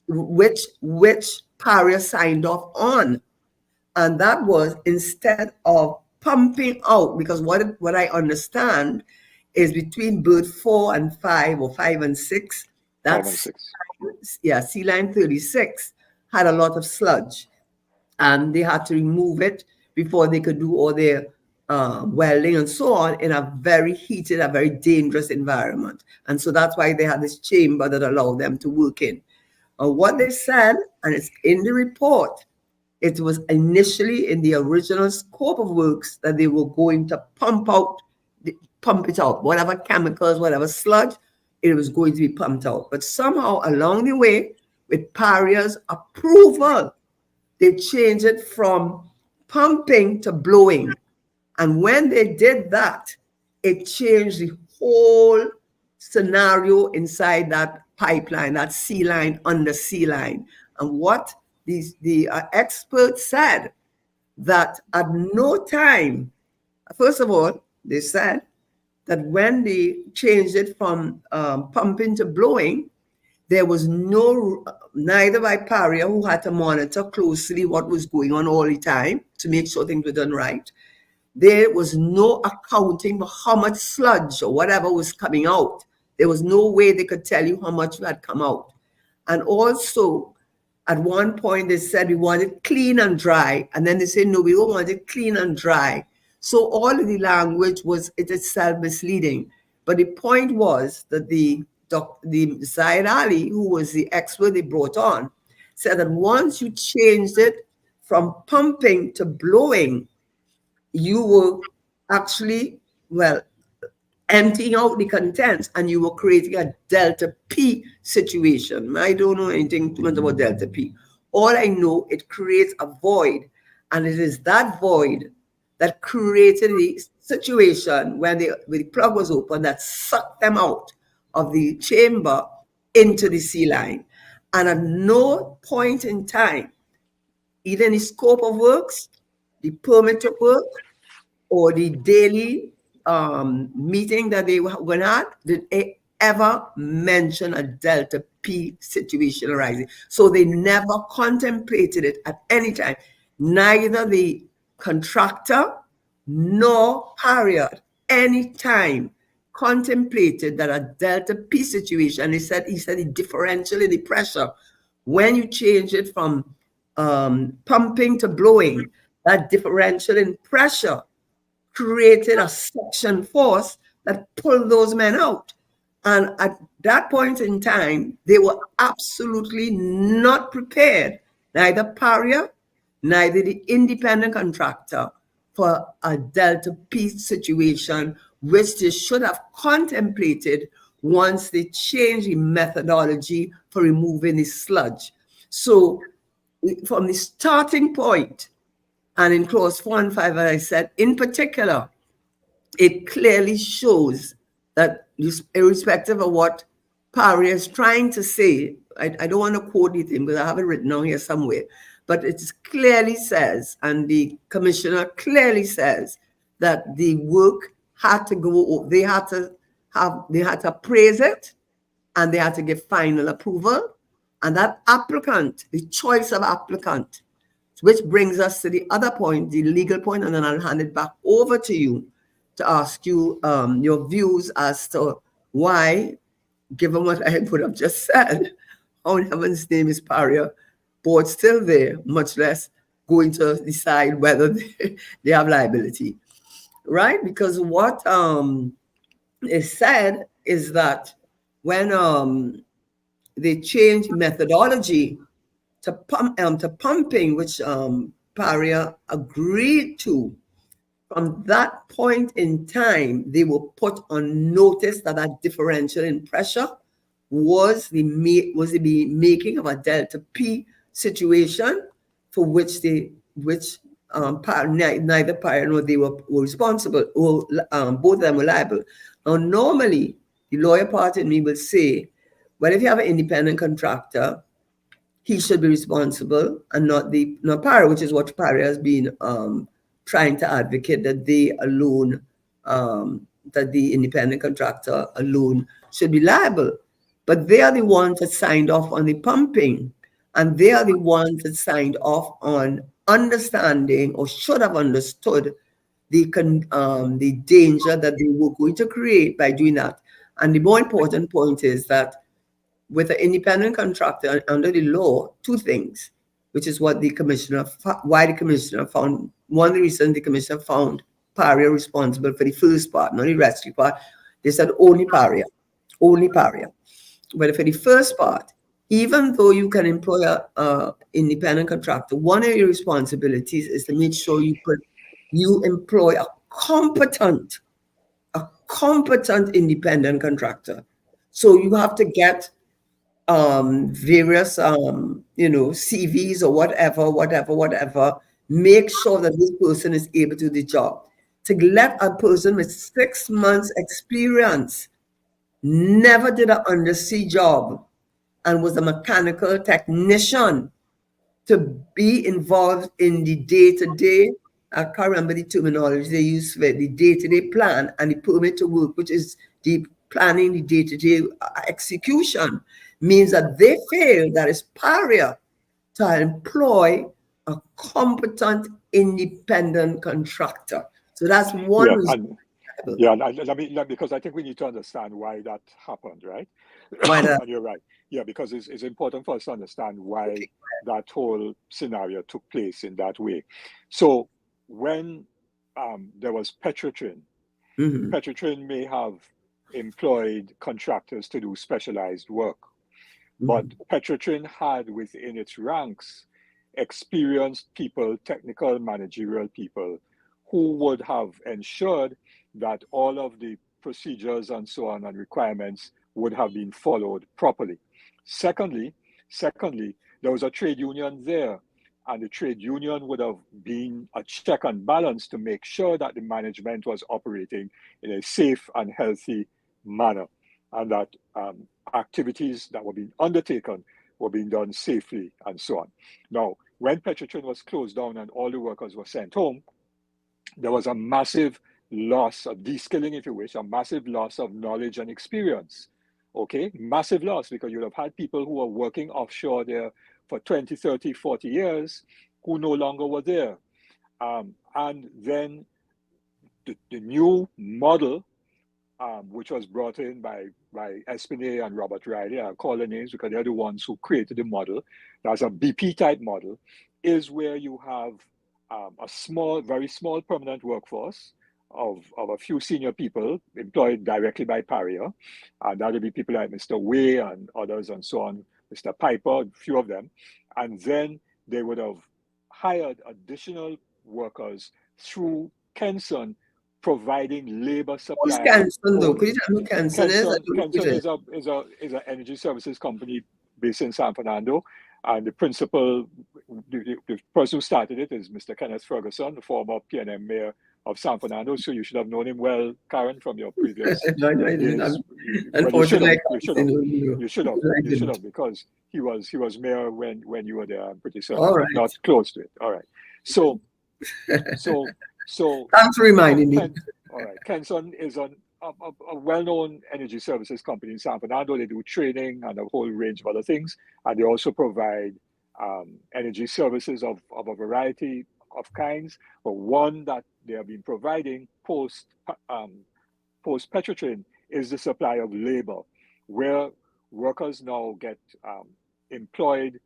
which Paria signed off on. And that was, instead of pumping out, because what I understand is between berth 4 and 5 or 5 and 6, that's sea line 36 had a lot of sludge, and they had to remove it before they could do all their welding and so on in a very heated, a very dangerous environment. And so that's why they had this chamber that allowed them to work in. What they said, and it's in the report, it was initially in the original scope of works that they were going to pump it out, whatever chemicals, whatever sludge, it was going to be pumped out. But somehow along the way, with Paria's approval, they changed it from pumping to blowing. And when they did that, it changed the whole scenario inside that pipeline, that sea line, under sea line. And what the experts said that at no time, first of all, they said that when they changed it from pumping to blowing, there was neither by Paria, who had to monitor closely what was going on all the time to make sure things were done right. There was no accounting for how much sludge or whatever was coming out. There was no way they could tell you how much had come out. And also, at one point, they said we want it clean and dry. And then they said, no, we don't want it clean and dry. So all of the language was it itself misleading. But the point was that the Zaid Ali, who was the expert they brought on, said that once you changed it from pumping to blowing, you were actually, emptying out the contents, and you were creating a delta P situation. I don't know anything too much about delta P. All I know, it creates a void, and it is that void that created the situation when the plug was open that sucked them out of the chamber into the sea line. And at no point in time, either in the scope of works, the permitted work, or the daily meeting that they were going to have, did they ever mention a delta P situation arising. So they never contemplated it at any time. Neither the contractor nor Paria at any time contemplated that a delta P situation, he said the differential in the pressure, when you change it from pumping to blowing, that differential in pressure created a suction force that pulled those men out. And at that point in time, they were absolutely not prepared, neither Paria, neither the independent contractor, for a delta P situation, which they should have contemplated once they changed the methodology for removing the sludge. So from the starting point, and in clause 4 and 5, as I said, in particular, it clearly shows that irrespective of what Paria is trying to say, I don't want to quote it because I have it written down here somewhere, but it clearly says, and the commissioner clearly says, that the work had to go, they had to appraise it, and they had to give final approval. And that applicant, the choice of applicant, which brings us to the other point, the legal point, and then I'll hand it back over to you to ask you your views as to why, given what I would have just said, how in heaven's name is Paria board still there, much less going to decide whether they have liability, right? Because what is said is that when they changed methodology to pumping, which Paria agreed to, from that point in time, they were put on notice that that differential in pressure was the making of a delta P situation for which neither Paria nor they were responsible, or both of them were liable. Now, normally, the lawyer part in me will say, well, if you have an independent contractor, he should be responsible and not Paria, which is what Paria has been trying to advocate, that they alone, that the independent contractor alone should be liable. But they are the ones that signed off on the pumping, and they are the ones that signed off on understanding, or should have understood, the danger that they were going to create by doing that. And the more important point is that with an independent contractor under the law, two things, which is what the commissioner, why the commissioner found, one of the reasons the commissioner found Paria responsible for the first part, not the rescue part. They said only Paria. But for the first part, even though you can employ a independent contractor, one of your responsibilities is to make sure you employ a competent independent contractor. So you have to get various CVs or whatever, make sure that this person is able to do the job. To let a person with 6 months experience, never did an undersea job, and was a mechanical technician, to be involved in the day-to-day. I can't remember the terminology they use for the day-to-day plan and the permit to work, which is the planning, the day-to-day execution, means that they feel that it's pariah to employ a competent independent contractor. So that's one reason. Because I think we need to understand why that happened, right? Why that? And you're right. Yeah, because it's important for us to understand why that whole scenario took place in that way. So when there was Petrotrin, Petrotrin may have employed contractors to do specialized work, but Petrotrin had within its ranks experienced people, technical, managerial people, who would have ensured that all of the procedures and so on and requirements would have been followed properly. Secondly, there was a trade union there, and the trade union would have been a check and balance to make sure that the management was operating in a safe and healthy manner, and that activities that were being undertaken were being done safely and so on. Now, when Petrotrin was closed down and all the workers were sent home, there was a massive loss of de-skilling, if you wish, a massive loss of knowledge and experience. Okay, massive loss, because you'd have had people who were working offshore there for 20, 30, 40 years who no longer were there. And then the new model, which was brought in by Espinay and Robert Riley, I'll call their names because they're the ones who created the model. That's a BP type model, is where you have a small, very small permanent workforce of a few senior people employed directly by Pariah. And that would be people like Mr. Way and others and so on, Mr. Piper, a few of them. And then they would have hired additional workers through Kenson, providing labor supply. Who's Kenson though? Could you tell me who Kenson is? Kenson is an energy services company based in San Fernando. And the principal, the person who started it is Mr. Kenneth Ferguson, the former PNM mayor of San Fernando. So you should have known him well, Karen, from your previous days. Unfortunately, you should have, because he was mayor when you were there, I'm pretty certain. All right. Not close to it. All right. So thanks for reminding me. All right. Kenson is a well-known energy services company in San Fernando. They do training and a whole range of other things. And they also provide energy services of a variety of kinds. But one that they have been providing post Petrotrin is the supply of labor, where workers now get employed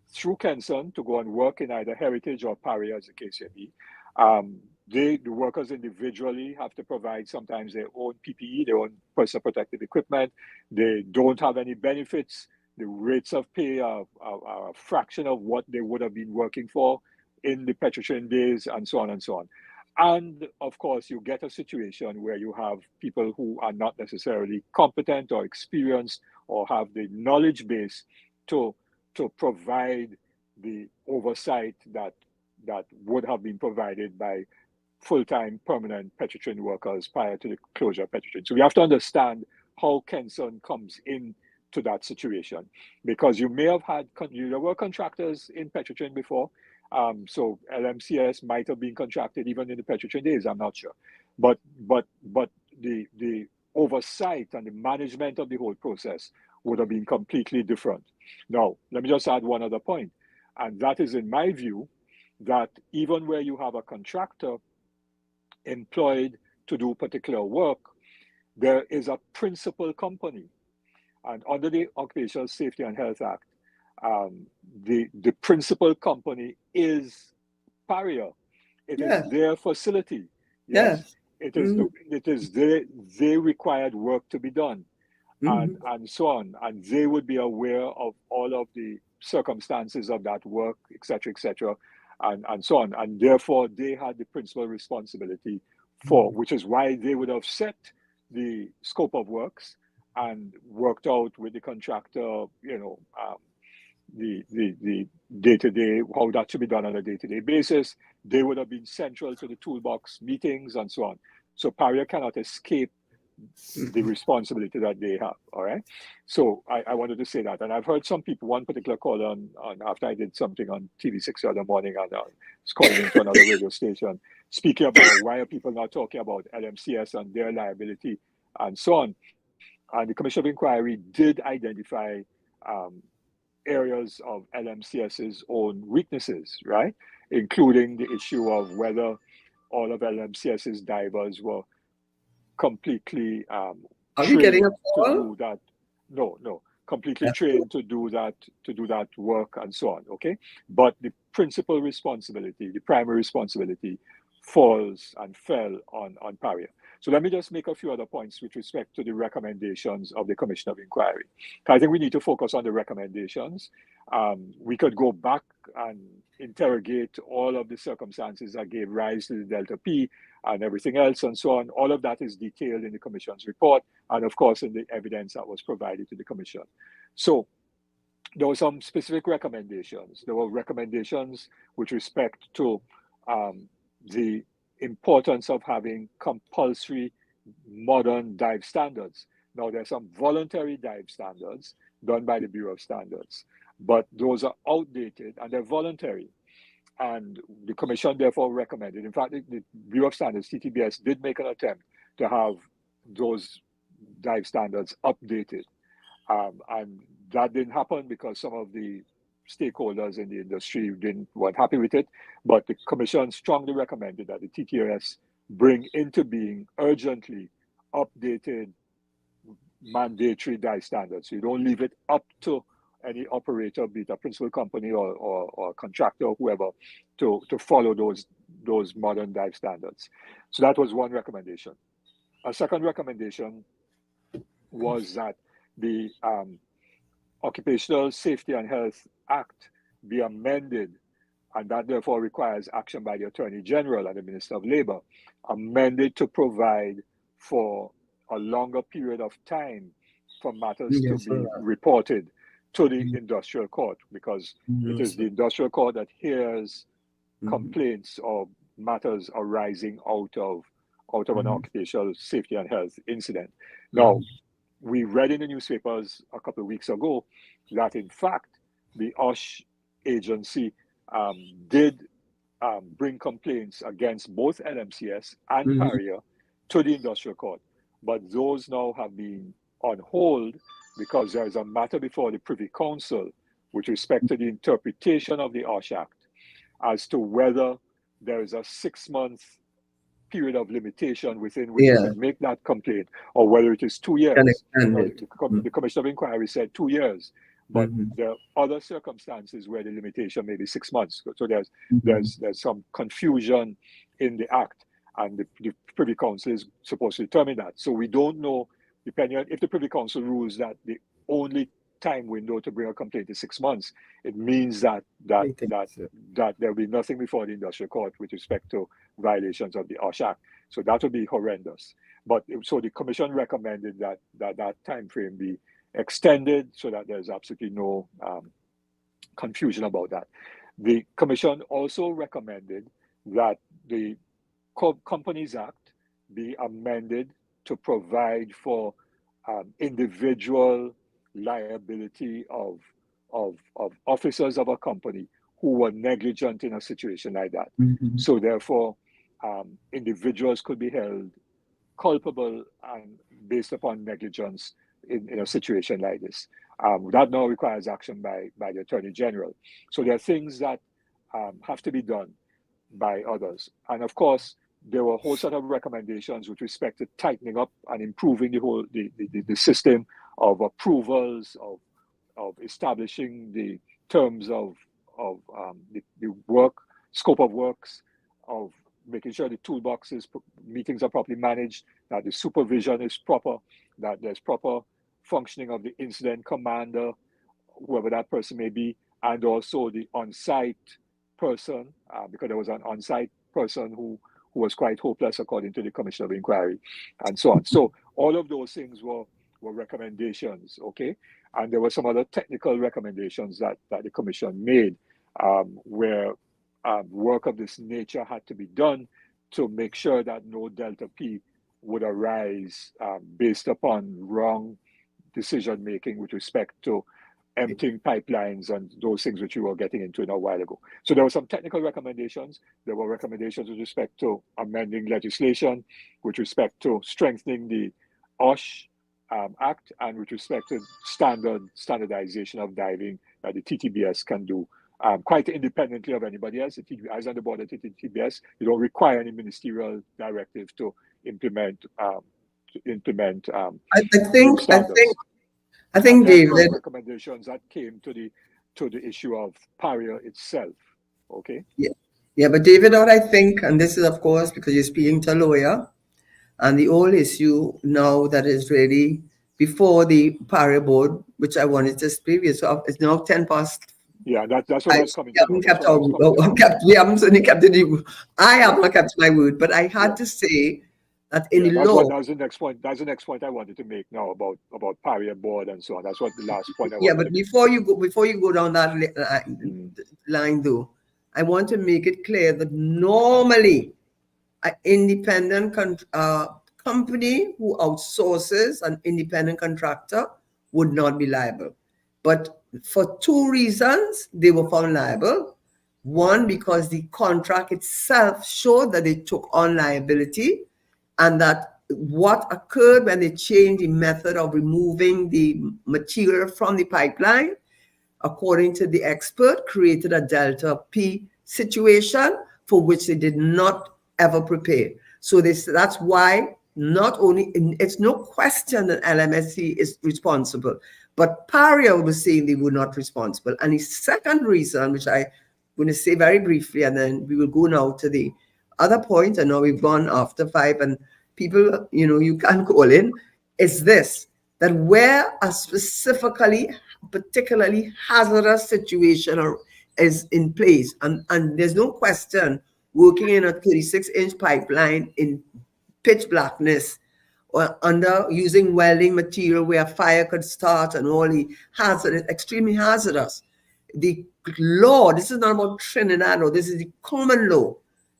through Kenson to go and work in either Heritage or Pariah, as the case may be. The workers individually have to provide sometimes their own PPE, their own personal protective equipment. They don't have any benefits. The rates of pay are a fraction of what they would have been working for in the Petrotrin days, and so on and so on. And of course, you get a situation where you have people who are not necessarily competent or experienced or have the knowledge base to provide the oversight that would have been provided by full-time permanent Petrotrin workers prior to the closure of Petrotrin. So we have to understand how Kenson comes in to that situation, because you may have had, there were contractors in Petrotrin before. So LMCS might have been contracted even in the Petrotrin days, I'm not sure. But the oversight and the management of the whole process would have been completely different. Now, let me just add one other point, and that is, in my view, that even where you have a contractor employed to do particular work, there is a principal company. And under the Occupational Safety and Health Act, the principal company is Pariah. It is their facility. Yes. It is their required work to be done, and so on. And they would be aware of all of the circumstances of that work, etc., and so on. And therefore, they had the principal responsibility for, which is why they would have set the scope of works and worked out with the contractor, the day-to-day, how that should be done on a day-to-day basis. They would have been central to the toolbox meetings and so on. So Pariah cannot escape the responsibility that they have. All right. So I wanted to say that. And I've heard some people, one particular caller on after I did something on TV6 the other morning, and was calling into another radio station, speaking about why are people not talking about LMCS and their liability and so on. And the Commission of Inquiry did identify areas of LMCS's own weaknesses, right? Including the issue of whether all of LMCS's divers were completely Are we trained getting a to call? do that. No, completely That's trained to do that work and so on. Okay, but the principal responsibility, the primary responsibility, falls and fell on Paria. So let me just make a few other points with respect to the recommendations of the Commission of Inquiry. I think we need to focus on the recommendations. We could go back and interrogate all of the circumstances that gave rise to the Delta P and everything else and so on. All of that is detailed in the Commission's report and, of course, in the evidence that was provided to the Commission. So there were some specific recommendations. There were recommendations with respect to the importance of having compulsory modern dive standards. Now, there are some voluntary dive standards done by the Bureau of Standards, but those are outdated and they're voluntary. And the Commission therefore recommended, in fact, the Bureau of Standards, TTBS, did make an attempt to have those dive standards updated. And that didn't happen because some of the stakeholders in the industry weren't happy with it. But the Commission strongly recommended that the TTRS bring into being urgently updated mandatory dive standards. So you don't leave it up to any operator, be it a principal company or contractor or whoever, to follow those modern dive standards. So that was one recommendation. A second recommendation was that the Occupational Safety and Health Act be amended, and that therefore requires action by the Attorney General and the Minister of Labor, amended to provide for a longer period of time for matters to be reported to the industrial court, because it is the industrial court that hears complaints or matters arising out of an occupational safety and health incident. Now, we read in the newspapers a couple of weeks ago that in fact the OSH agency did bring complaints against both LMCS and Paria to the industrial court, but those now have been on hold because there is a matter before the Privy Council with respect to the interpretation of the OSH Act as to whether there is a 6-month period of limitation within which you can make that complaint, or whether it is 2 years. The Commission of Inquiry said 2 years, but there are other circumstances where the limitation may be 6 months. So there's some confusion in the Act, and the Privy Council is supposed to determine that. So we don't know, depending on if the Privy Council rules that the only time window to bring a complaint is 6 months, it means that there will be nothing before the industrial court with respect to violations of the OSH Act. So that would be horrendous. But so the Commission recommended that time frame be extended so that there's absolutely no confusion about that. The Commission also recommended that the Companies Act be amended to provide for individual liability of officers of a company who were negligent in a situation like that. So therefore, individuals could be held culpable and based upon negligence in a situation like this. That now requires action by the Attorney General. So there are things that have to be done by others. And of course, there were a whole set of recommendations with respect to tightening up and improving the system of approvals, of establishing the terms of the work, scope of works, of making sure the toolboxes, meetings are properly managed, that the supervision is proper, that there's proper functioning of the incident commander, whoever that person may be, and also the on-site person, because there was an on-site person who was quite hopeless according to the Commission of Inquiry, and so on. So all of those things were recommendations, okay? And there were some other technical recommendations that the Commission made, where work of this nature had to be done to make sure that no Delta P would arise based upon wrong decision making with respect to emptying pipelines and those things which you were getting into a while ago. So there were some technical recommendations. There were recommendations with respect to amending legislation, with respect to strengthening the OSH Act, and with respect to standardization of diving that the TTBS can do quite independently of anybody else. The TTBS, on the board of the TTBS, you don't require any ministerial directive to implement. I new think, standards. I think, David. Recommendations that came to the issue of PARIA itself. Okay. Yeah, but David, what I think, and this is of course because you're speaking to a lawyer, and the whole issue now that is really before the PARIA board, which I wanted to speak with, so it's now 10 past. Yeah, that's what I was coming to. We haven't certainly kept it. I have not kept my word, but I had to say that in the law. That's the next point. That's the next point I wanted to make now about PARIA board and so on. That's what the last point I wanted. Yeah, but before you go down that line though, I want to make it clear that normally an independent company who outsources an independent contractor would not be liable. But for two reasons, they were found liable. One, because the contract itself showed that they took on liability, and that what occurred when they changed the method of removing the material from the pipeline, according to the expert, created a Delta P situation for which they did not ever prepare. So that's why not only, it's no question that LMSC is responsible, but PARIA was saying they were not responsible. And the second reason, which I'm going to say very briefly, and then we will go now to the other point, and now we've gone after 5, and people, you can call in, is this, that where a particularly hazardous situation is in place, and there's no question, working in a 36-inch pipeline in pitch blackness or under using welding material where fire could start and all the hazardous, extremely hazardous. The law, this is not about Trinidad law, this is the common law.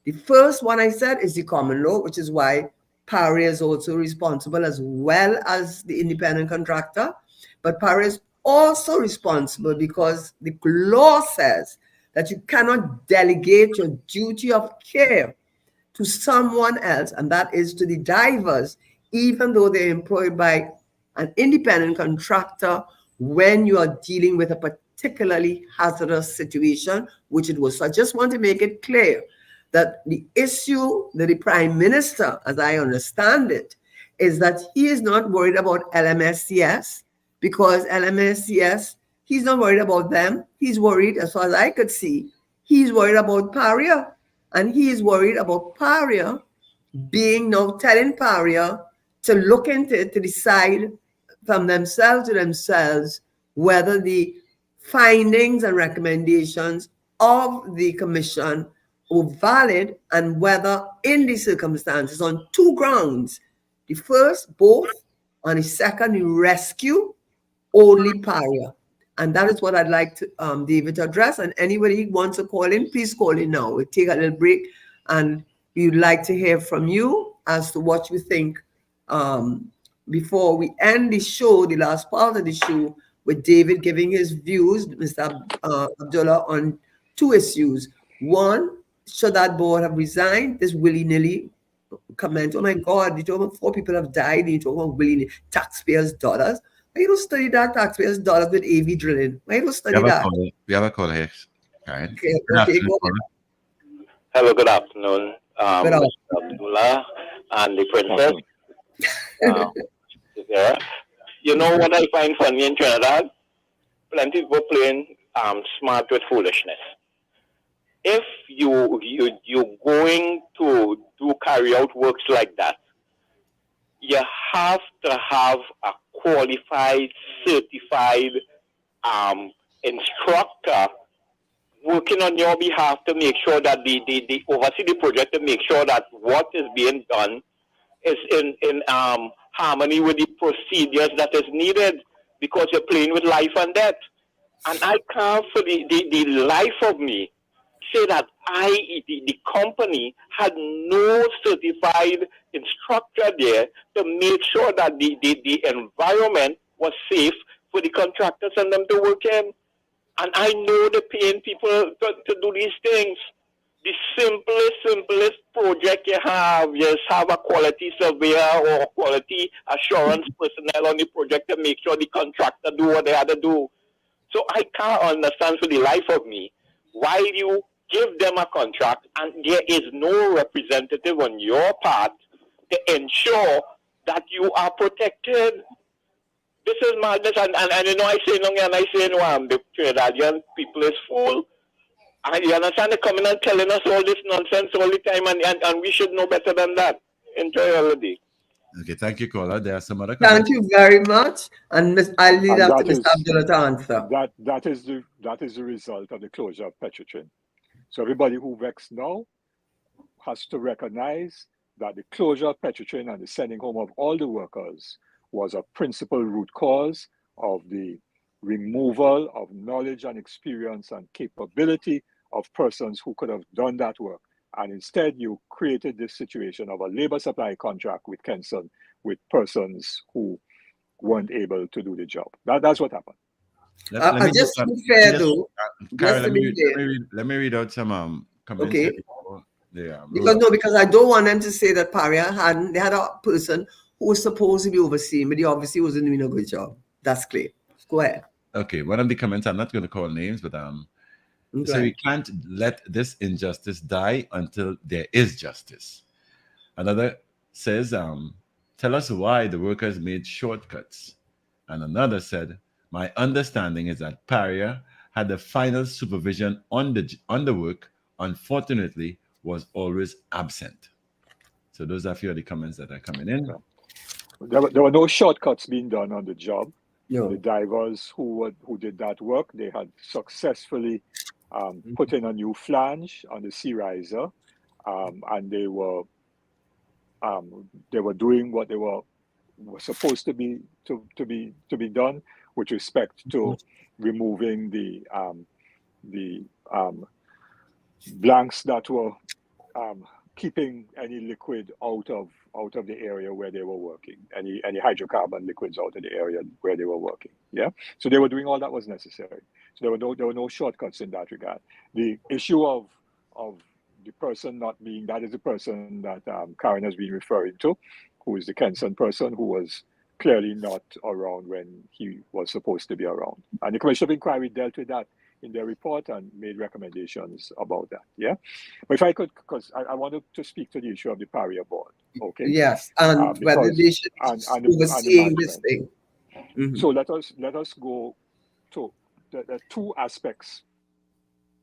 The first one I said is the common law, which is why PARIA is also responsible as well as the independent contractor. But PARIA is also responsible because the law says that you cannot delegate your duty of care to someone else, and that is to the divers, even though they're employed by an independent contractor, when you are dealing with a particularly hazardous situation, which it was. So I just want to make it clear that the issue that the Prime Minister, as I understand it, is that he is not worried about LMSCS, because LMSCS, he's not worried about them. He's worried, as far as I could see, he's worried about PARIA. And he is worried about PARIA telling PARIA to look into it, to decide from themselves to themselves whether the findings and recommendations of the commission were valid, and whether in these circumstances, on two grounds, the first, both, and the second, the rescue, only PARIA. And that is what I'd like to David to address. And anybody who wants to call in, please call in now. We'll take a little break, and we'd like to hear from you as to what you think before we end the show, the last part of the show, with David giving his views, Mr. Abdullah, on two issues. One, should that board have resigned? This willy-nilly comment. Oh my God, you talk about 4 people have died, and you talk about willy-nilly taxpayers' dollars. Why you don't study that taxpayers' dollars with AV drilling? Why you don't study that? We have a caller here, Karen. Okay, go ahead. Hello, good afternoon. Mr. Abdullah and the princess. Teshiera. You know what I find funny in Trinidad? Plenty of people playing smart with foolishness. If you're going to do carry out works like that, you have to have a qualified, certified instructor working on your behalf to make sure that the oversee the project, to make sure that what is being done is in harmony with the procedures that is needed, because you're playing with life and death. And I can't for the life of me say that the company had no certified instructor there to make sure that the environment was safe for the contractors and them to work in. And I know they're paying people to do these things. The simplest project you have, just have a quality surveyor or quality assurance personnel on the project to make sure the contractor do what they had to do. So I can't understand for the life of me why you give them a contract and there is no representative on your part to ensure that you are protected. This is madness, and you know, I say no, and I say no, the Trinidadian people is fool. And you understand, they're coming and telling us all this nonsense all the time, and we should know better than that. Enjoy your day. Okay, thank you, caller. There are some other Thank comments. you very much. And I'll leave And that to that Mr. is Abdullah to answer. that is the result of the closure of Petrotrin. So everybody who vexed now has to recognize that the closure of Petrotrin and the sending home of all the workers was a principal root cause of the removal of knowledge and experience and capability of persons who could have done that work. And instead, you created this situation of a labor supply contract with Kenson with persons who weren't able to do the job. That's what happened. Just to be fair, though, Karen, just to be fair. let me read out some comments. Okay. Here. Because I don't want them to say that Paria they had a person who was supposed to be overseeing, but he obviously wasn't doing a good job. That's clear. Go ahead. Okay, one of the comments, I'm not going to call names, but so we can't let this injustice die until there is justice. Another says, tell us why the workers made shortcuts. And another said, my understanding is that Paria had the final supervision on the work, unfortunately, was always absent. So those are a few of the comments that are coming in. There were no shortcuts being done on the job. No. The divers who did that work, they had successfully put in a new flange on the sea riser, and they were doing what they were supposed to be done with respect to removing the blanks that were keeping any liquid out of the area where they were working, any hydrocarbon liquids out of the area where they were working. Yeah, so they were doing all that was necessary. So there were no shortcuts in that regard. The issue of the person not being, that is the person that Karen has been referring to, who is the Kenson person who was clearly not around when he was supposed to be around. And the Commission of Inquiry dealt with that in their report and made recommendations about that. Yeah, but if I could, because I wanted to speak to the issue of the Paria board. Okay. Yes, and whether they should be overseeing this thing. Mm-hmm. So let us go to the two aspects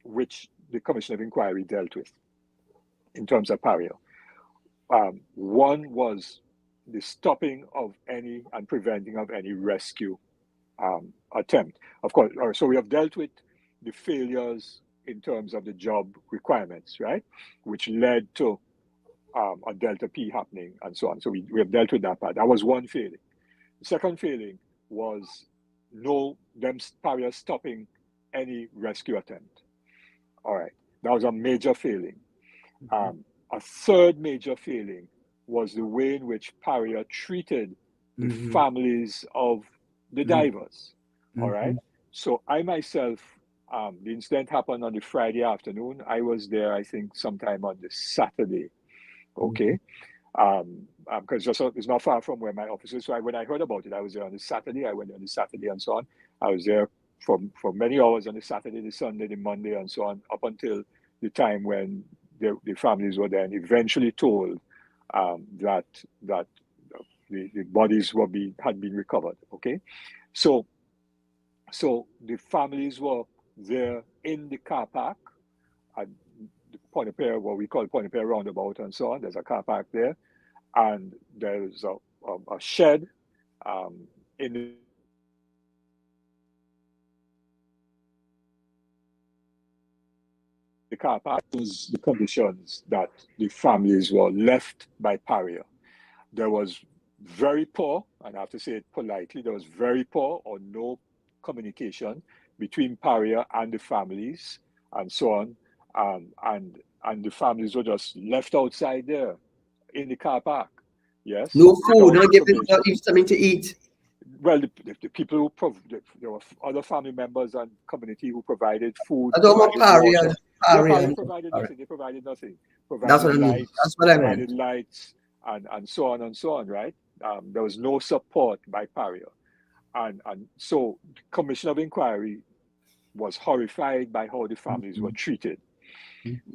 which the Commission of Inquiry dealt with in terms of Paria. One was the stopping of any and preventing of any rescue attempt. Of course, so we have dealt with the failures in terms of the job requirements, right? Which led to a Delta P happening and so on. So we have dealt with that part. That was one failing. The second failing was Paria stopping any rescue attempt. All right, that was a major failing. A third major failing was the way in which Paria treated the families of the divers. All right. So I myself, the incident happened on the Friday afternoon. I was there, I think, sometime on the Saturday. Okay. Because it's not far from where my office is. So when I heard about it, I was there on the Saturday. I went on the Saturday and so on. I was there for many hours on the Saturday, the Sunday, the Monday, and so on, up until the time when the families were then eventually told that the bodies had been recovered. Okay, so the families were there in the car park at the Point-de-Paix, what we call Point-de-Paix roundabout, and so on. There's a car park there, and there's a shed in the car park. Was the conditions that the families were left by Paria. There was very poor, and I have to say it politely, there was very poor or no communication between Paria and the families and so on. and the families were just left outside there in the car park. Yes. No food, without not giving supervision. something to eat. Well, the people who there were other family members and community who provided food, I don't want provided water. pariah. Yeah, Pariah. provided nothing. They provided nothing. That's what I Provided mean. lights. That's what I Provided meant. lights and so on and so on. Right. There was no support by pariah, and so the Commission of Inquiry was horrified by how the families were treated.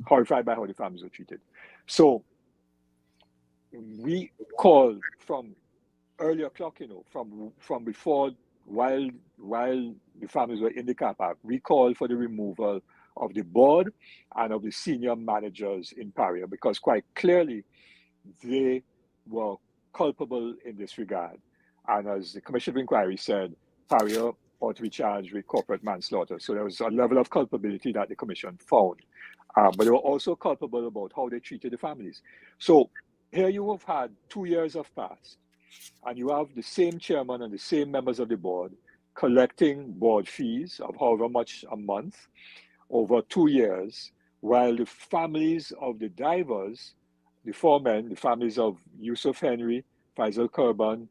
Horrified by how the families were treated. So we called from early o'clock, from before, while the families were in the car park, we called for the removal of the board and of the senior managers in Paria, because quite clearly they were culpable in this regard. And as the Commission of Inquiry said, Paria ought to be charged with corporate manslaughter. So there was a level of culpability that the Commission found. But they were also culpable about how they treated the families. So here you have had 2 years have passed, and you have the same chairman and the same members of the board collecting board fees of however much a month over 2 years, while the families of the divers, the four men, the families of Yusuf Henry, Faisal Kurban,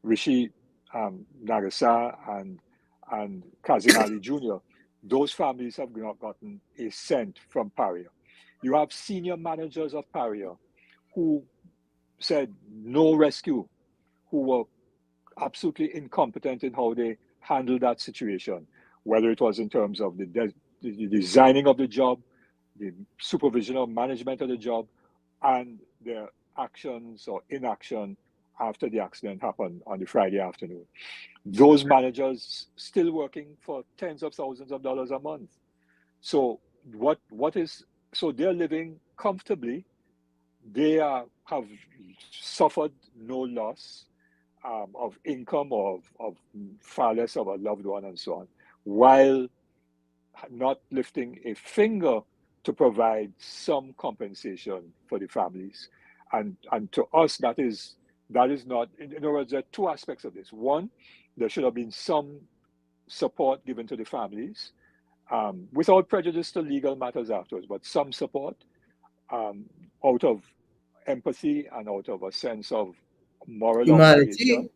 Rishi Nagasa, and Kazim Ali Jr., those families have not gotten a cent from Paria. You have senior managers of Paria who said no rescue, who were absolutely incompetent in how they handled that situation, whether it was in terms of the designing of the job, the supervision or management of the job, and their actions or inaction after the accident happened on the Friday afternoon. Those managers still working for tens of thousands of dollars a month. So so they're living comfortably. They have suffered no loss of income or of far less of a loved one and so on, while not lifting a finger to provide some compensation for the families. And to us, that is not, in other words, there are two aspects of this. One, there should have been some support given to the families, without prejudice to legal matters afterwards, but some support out of empathy and out of a sense of moral obligation,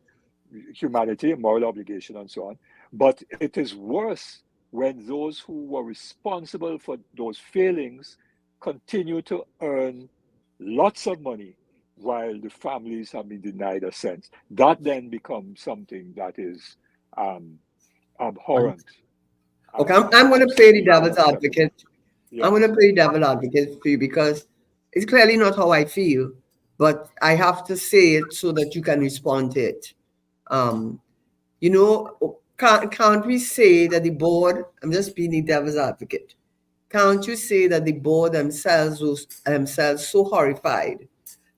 humanity, moral obligation, and so on. But it is worse when those who were responsible for those failings continue to earn lots of money while the families have been denied a cent. That then becomes something that is abhorrent. Okay, I'm going to play the devil's advocate. Yes. I'm going to play devil advocate for you because it's clearly not how I feel, but I have to say it so that you can respond to it. Can't we say that the board, I'm just being the devil's advocate, can't you say that the board themselves was so horrified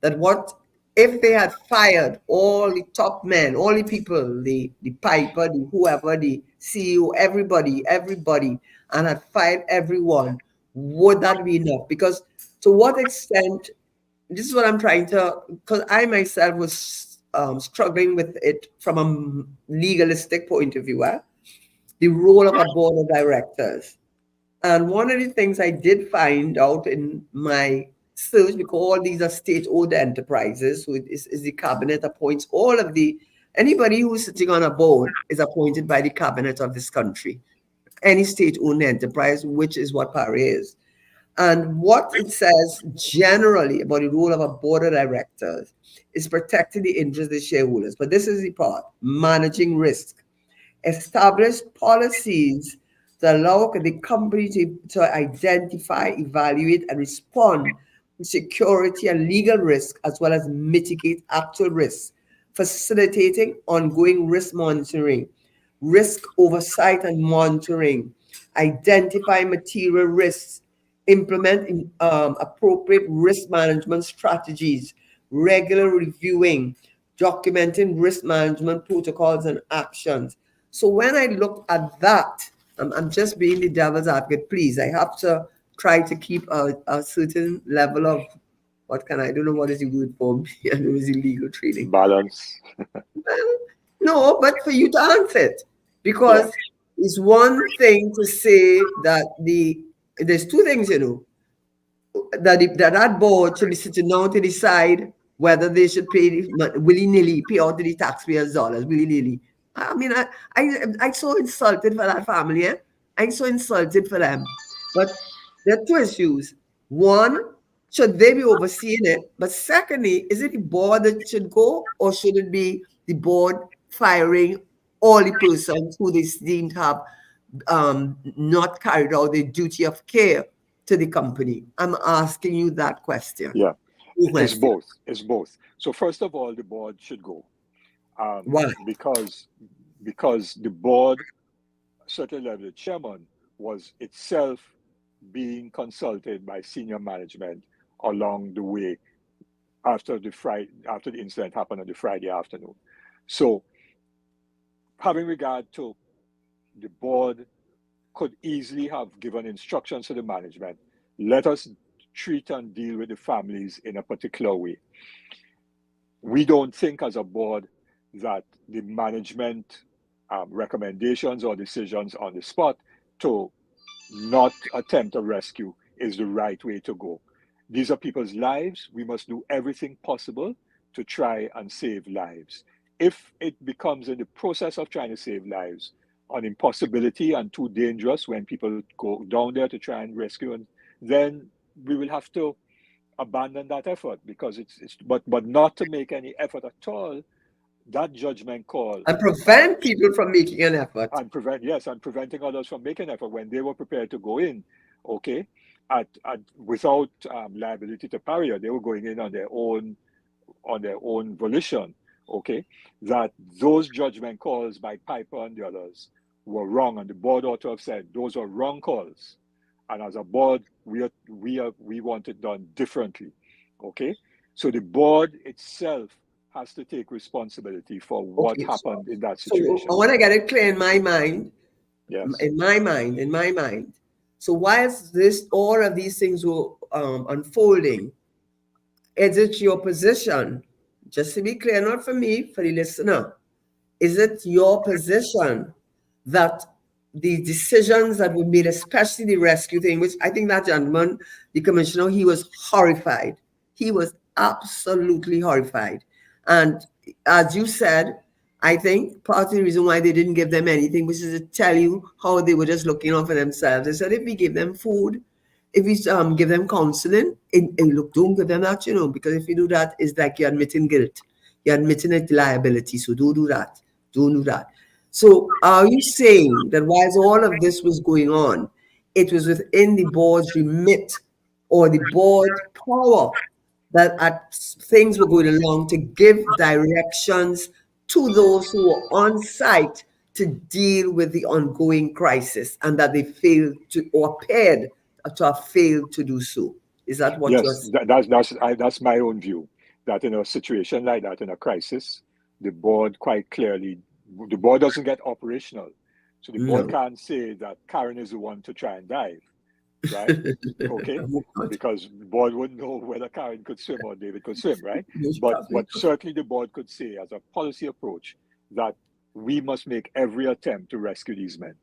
that what if they had fired all the top men, all the people, the piper, the whoever, the CEO, everybody, and had fired everyone, would that be enough? Because to what extent, this is what I'm trying to, because I myself was struggling with it from a legalistic point of view, the role of a board of directors. And one of the things I did find out in my search, because all these are state-owned enterprises, so is the cabinet appoints anybody who's sitting on a board is appointed by the cabinet of this country. Any state-owned enterprise, which is what Paria is. And what it says generally about the role of a board of directors is protecting the interests of the shareholders. But this is the part: managing risk, establish policies that allow the company to identify, evaluate, and respond to security and legal risk, as well as mitigate actual risks, facilitating ongoing risk monitoring, risk oversight and monitoring, identify material risks, implement appropriate risk management strategies, regular reviewing, documenting risk management protocols and actions. So when I look at that, I'm just being the devil's advocate, please. I have to try to keep a certain level of, I don't know what is the word for me, I know it's illegal trading. Balance. No, but for you to answer it, because it's one thing to say that there's two things, that board should be sitting down to decide whether they should pay willy-nilly, pay out the taxpayers' dollars willy-nilly. I mean, I'm so insulted for that family. I'm so insulted for them. But there are two issues. One, should they be overseeing it? But secondly, is it the board that should go, or should it be the board firing all the persons who they deemed have not carried out their duty of care to the company? I'm asking you that question. Yeah, it's both. It's both. So first of all, the board should go. Why? Because the board, certainly the chairman, was itself being consulted by senior management along the way after the incident happened on the Friday afternoon. So having regard to the board could easily have given instructions to the management, let us treat and deal with the families in a particular way. We don't think as a board that the management recommendations or decisions on the spot to not attempt a rescue is the right way to go. These are people's lives. We must do everything possible to try and save lives. If it becomes in the process of trying to save lives an impossibility and too dangerous when people go down there to try and rescue, and then we will have to abandon that effort, because but not to make any effort at all. That judgment call and prevent people from making an effort, and preventing others from making effort when they were prepared to go in, okay, without liability to pariah. They were going in on their own volition, okay. That those judgment calls by Piper and the others were wrong, and the board ought to have said those are wrong calls, and as a board we want it done differently, okay. So the board itself has to take responsibility for what happened in that situation. So I want to get it clear in my mind. Yes. In my mind. So whilst all of these things were unfolding, is it your position, just to be clear, not for me, for the listener, is it your position that the decisions that were made, especially the rescue thing, which I think that gentleman, the commissioner, he was horrified. He was absolutely horrified. And as you said, I think part of the reason why they didn't give them anything was to tell you how they were just looking out for themselves. They said if we give them food, if we give them counseling, look, don't give them that, because if you do that, it's like you're admitting guilt. You're admitting a liability. So don't do that. Don't do that. So are you saying that whilst all of this was going on, it was within the board's remit or the board's power that things were going along to give directions to those who were on site to deal with the ongoing crisis, and that they failed to, or appeared to have failed to do so? Is that what you're saying? That's my own view, that in a situation like that, in a crisis, the board doesn't get operational. So the board can't say that Karen is the one to try and dive, right? Okay, because the board wouldn't know whether Karen could swim or David could swim, right? But certainly the board could say, as a policy approach, that we must make every attempt to rescue these men,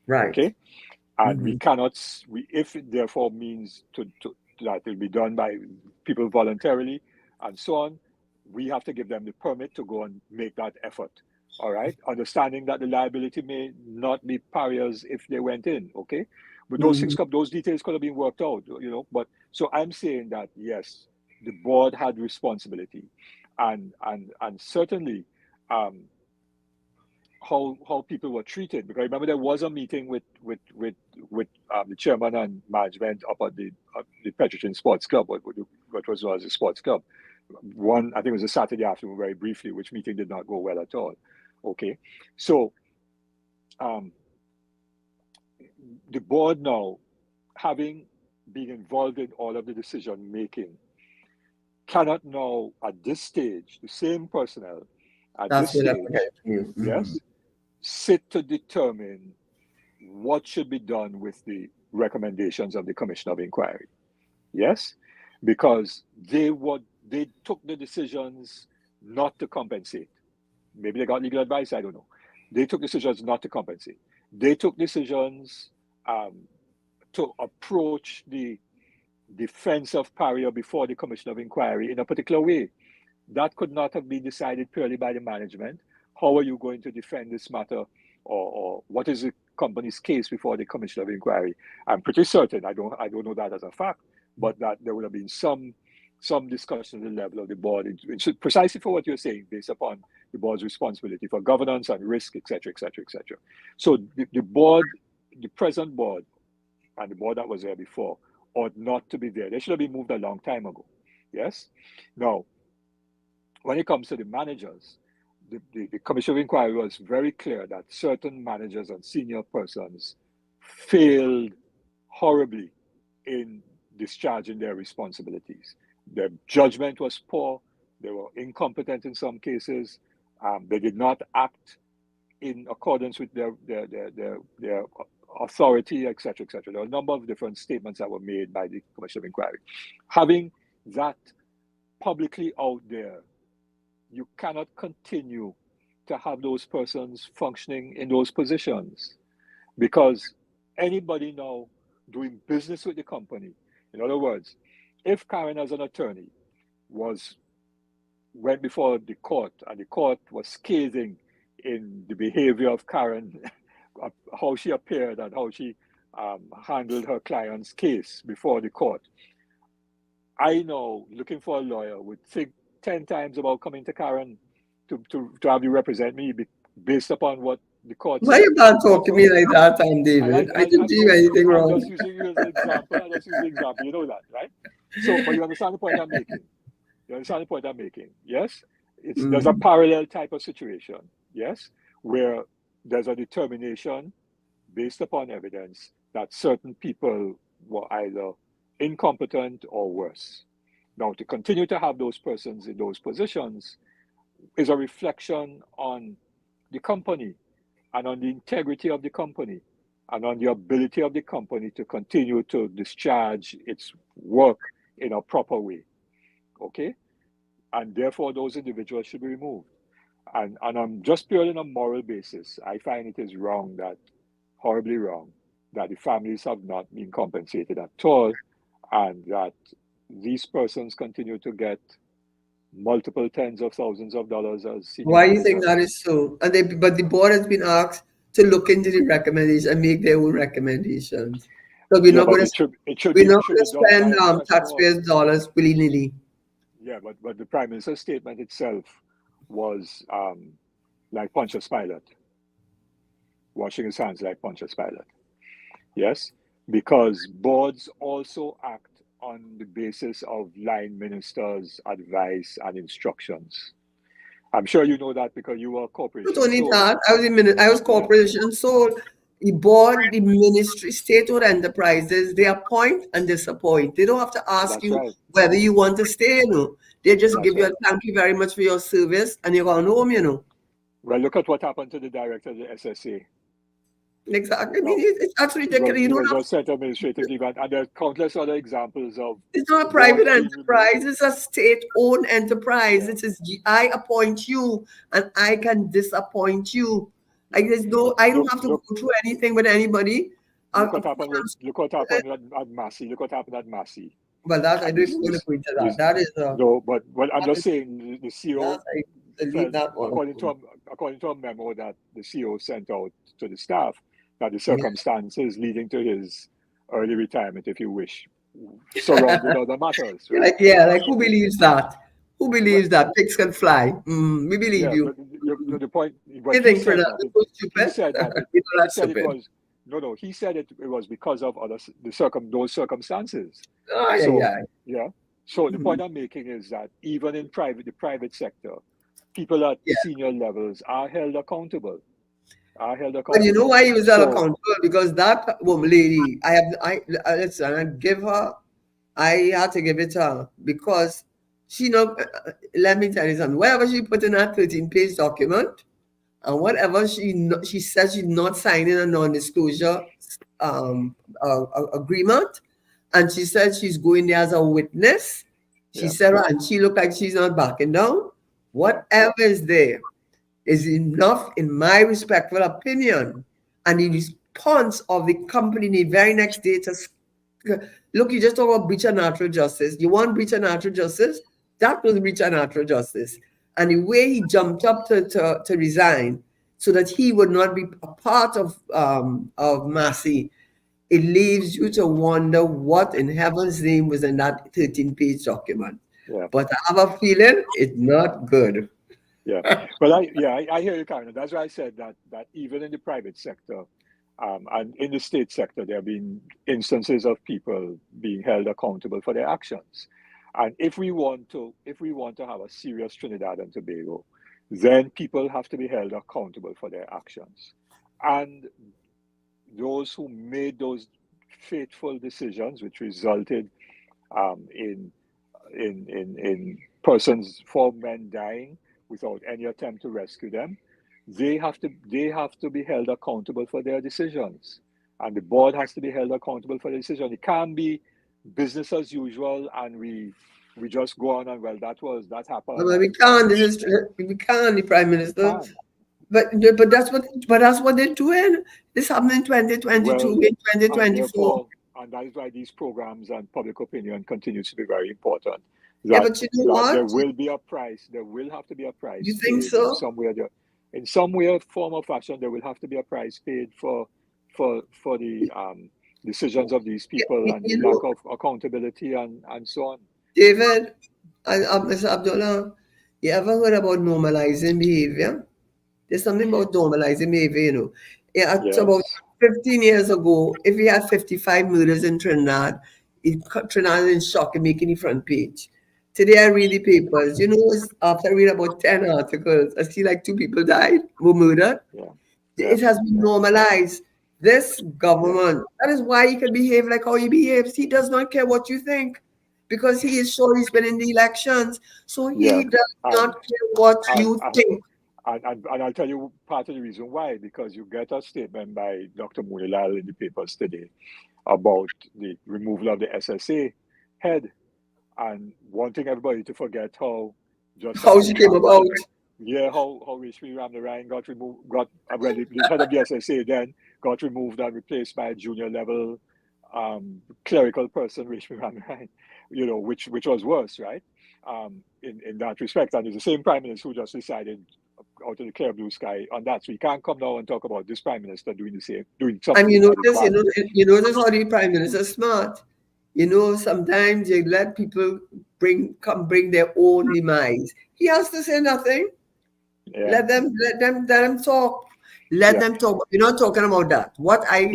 right? Okay, and we cannot. If it therefore means that will be done by people voluntarily and so on, we have to give them the permit to go and make that effort. All right, understanding that the liability may not be pariahs if they went in, okay. But those those details could have been worked out, But so I'm saying that yes, the board had responsibility, and certainly how people were treated. Because I remember there was a meeting with the chairman and management up at the Petrochin Sports Club, what was a sports club. One, I think it was a Saturday afternoon, very briefly, which meeting did not go well at all. Okay, so the board now, having been involved in all of the decision making, cannot now at this stage, the same personnel at this stage, yes, sit to determine what should be done with the recommendations of the Commission of Inquiry. Yes, because they took the decisions not to compensate. Maybe they got legal advice, I don't know. They took decisions not to compensate. they took decisions to approach the defense of Paria before the Commission of Inquiry in a particular way. That could not have been decided purely by the management. How are you going to defend this matter, or what is the company's case before the Commission of Inquiry? I'm pretty certain, I don't know that as a fact, but that there would have been some discussion at the level of the board, precisely for what you're saying, based upon the board's responsibility for governance and risk, etc., etc., etc. So the board, the present board, and the board that was there before, ought not to be there. They should have been moved a long time ago. Yes? Now, when it comes to the managers, the Commission of Inquiry was very clear that certain managers and senior persons failed horribly in discharging their responsibilities. Their judgment was poor. They were incompetent in some cases. They did not act in accordance with their authority, etc., etc. There are a number of different statements that were made by the Commission of Inquiry. Having that publicly out there, you cannot continue to have those persons functioning in those positions, because anybody now doing business with the company, in other words, if Karen as an attorney went before the court and the court was scathing in the behavior of Karen, how she appeared and how she handled her client's case before the court, I know, looking for a lawyer, would think 10 times about coming to Karen to have you represent me based upon what the court said. Why you can't talk to me like that, David? I didn't do anything wrong. I'm just using you as an example. You know that, right? So, but you understand the point I'm making. Yes? There's a parallel type of situation, yes, where there's a determination based upon evidence that certain people were either incompetent or worse. Now, to continue to have those persons in those positions is a reflection on the company and on the integrity of the company and on the ability of the company to continue to discharge its work in a proper way. Okay? And therefore, those individuals should be removed. And on just purely on a moral basis, I find it is wrong, horribly wrong, that the families have not been compensated at all, and that these persons continue to get multiple tens of thousands of dollars as senior Why do you think managers. that is so? But the board has been asked to look into the recommendation and make their own recommendations. So we're not going to spend taxpayers' dollars willy-nilly. Yeah, but the Prime Minister's statement itself was like Pontius Pilate, washing his hands like Pontius Pilate. Yes, because boards also act on the basis of line ministers' advice and instructions. I'm sure you know that because you were a corporation. Not only that, I was corporation. So the board, the ministry, state-owned enterprises, they appoint and disappoint. They don't have to ask whether you want to stay, They just give you a thank you very much for your service and you're going home, Well, look at what happened to the director of the SSA. Exactly. I mean, it's actually ridiculous. You don't have set administrative leave, and there are countless other examples of. It's not a private enterprise. It's a state-owned enterprise. It is I appoint you, and I can disappoint you. I don't have to go through anything with anybody. Look what happened at Massey. Look what happened at Massey. Well, that I didn't want to go into that. That is no, but I'm just saying the CEO. Delete that one. According to a memo that the CEO sent out to the staff, that the circumstances leading to his early retirement, if you wish, surrounded other matters. Right? Like who believes that? Who believes that pigs can fly? We believe you. But the point. You think for that? He said that. He said it was because of those circumstances. So the point I'm making is that even in the private sector, people at senior levels are held accountable. But you know why he was held accountable? Because that woman lady, I had to give it to her because she let me tell you something. Whatever she put in that 13-page document, and whatever she said she's not signing a non-disclosure agreement, and she said she's going there as a witness. She said, and she looked like she's not backing down. Whatever is there is enough, in my respectful opinion, And the response of the company the very next day to look, you just talk about breach of natural justice. You want breach of natural justice? That was breach of natural justice. And the way he jumped up to resign so that he would not be a part of Massey, it leaves you to wonder what in heaven's name was in that 13-page document. Yeah. But I have a feeling it's not good. Yeah. Well, I hear you, Karen. That's why I said that even in the private sector, and in the state sector, there have been instances of people being held accountable for their actions. And if we want to have a serious Trinidad and Tobago, then people have to be held accountable for their actions. And those who made those fateful decisions, which resulted in persons, 4 men dying without any attempt to rescue them, they have to be held accountable for their decisions, and the board has to be held accountable for the decision. It can't be business as usual, and we just go on and that happened. No, we can't. We can't. The Prime Minister. But that's what they're doing. This happened in 2022, in 2024. And that is why these programs and public opinion continues to be very important. Yeah, but you know what? There will be a price. There will have to be a price. You think so? In some way, form, or fashion, there will have to be a price paid for the decisions of these people and the lack of accountability and so on. David and Mr. Abdullah, you ever heard about normalizing behavior? There's something about normalizing behavior, you know. It's about 15 years ago, if we had 55 murders in Trinidad, Trinidad is in shock and making the front page. Today I read the papers. You know, after I read about 10 articles, I see like 2 people died, were murdered. It has been normalized. This government, that is why he can behave like how he behaves. He does not care what you think because he is sure he's been in the elections. So he does not care what you think. And I'll tell you part of the reason why, because you get a statement by Dr. Munilal in the papers today about the removal of the SSA head and wanting everybody to forget how she came about. Yeah, how Rishmi Ramnarayan got the head of the SSA then got removed and replaced by a junior level clerical person, Rishmi Ramnarayan, you know, which was worse, right? In that respect. And it's the same Prime Minister who just decided out of the clear blue sky on that. So you can't come now and talk about this Prime Minister doing something. And you notice how the Prime Minister is smart. You know, sometimes you let people bring their own demise. He has to say nothing. Yeah. Let them talk. Let them talk. We're not talking about that. Why I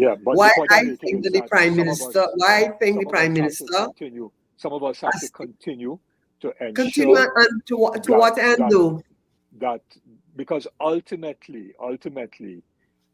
think the Prime Minister some of us have to continue to ensure continue and to what end though? That because ultimately,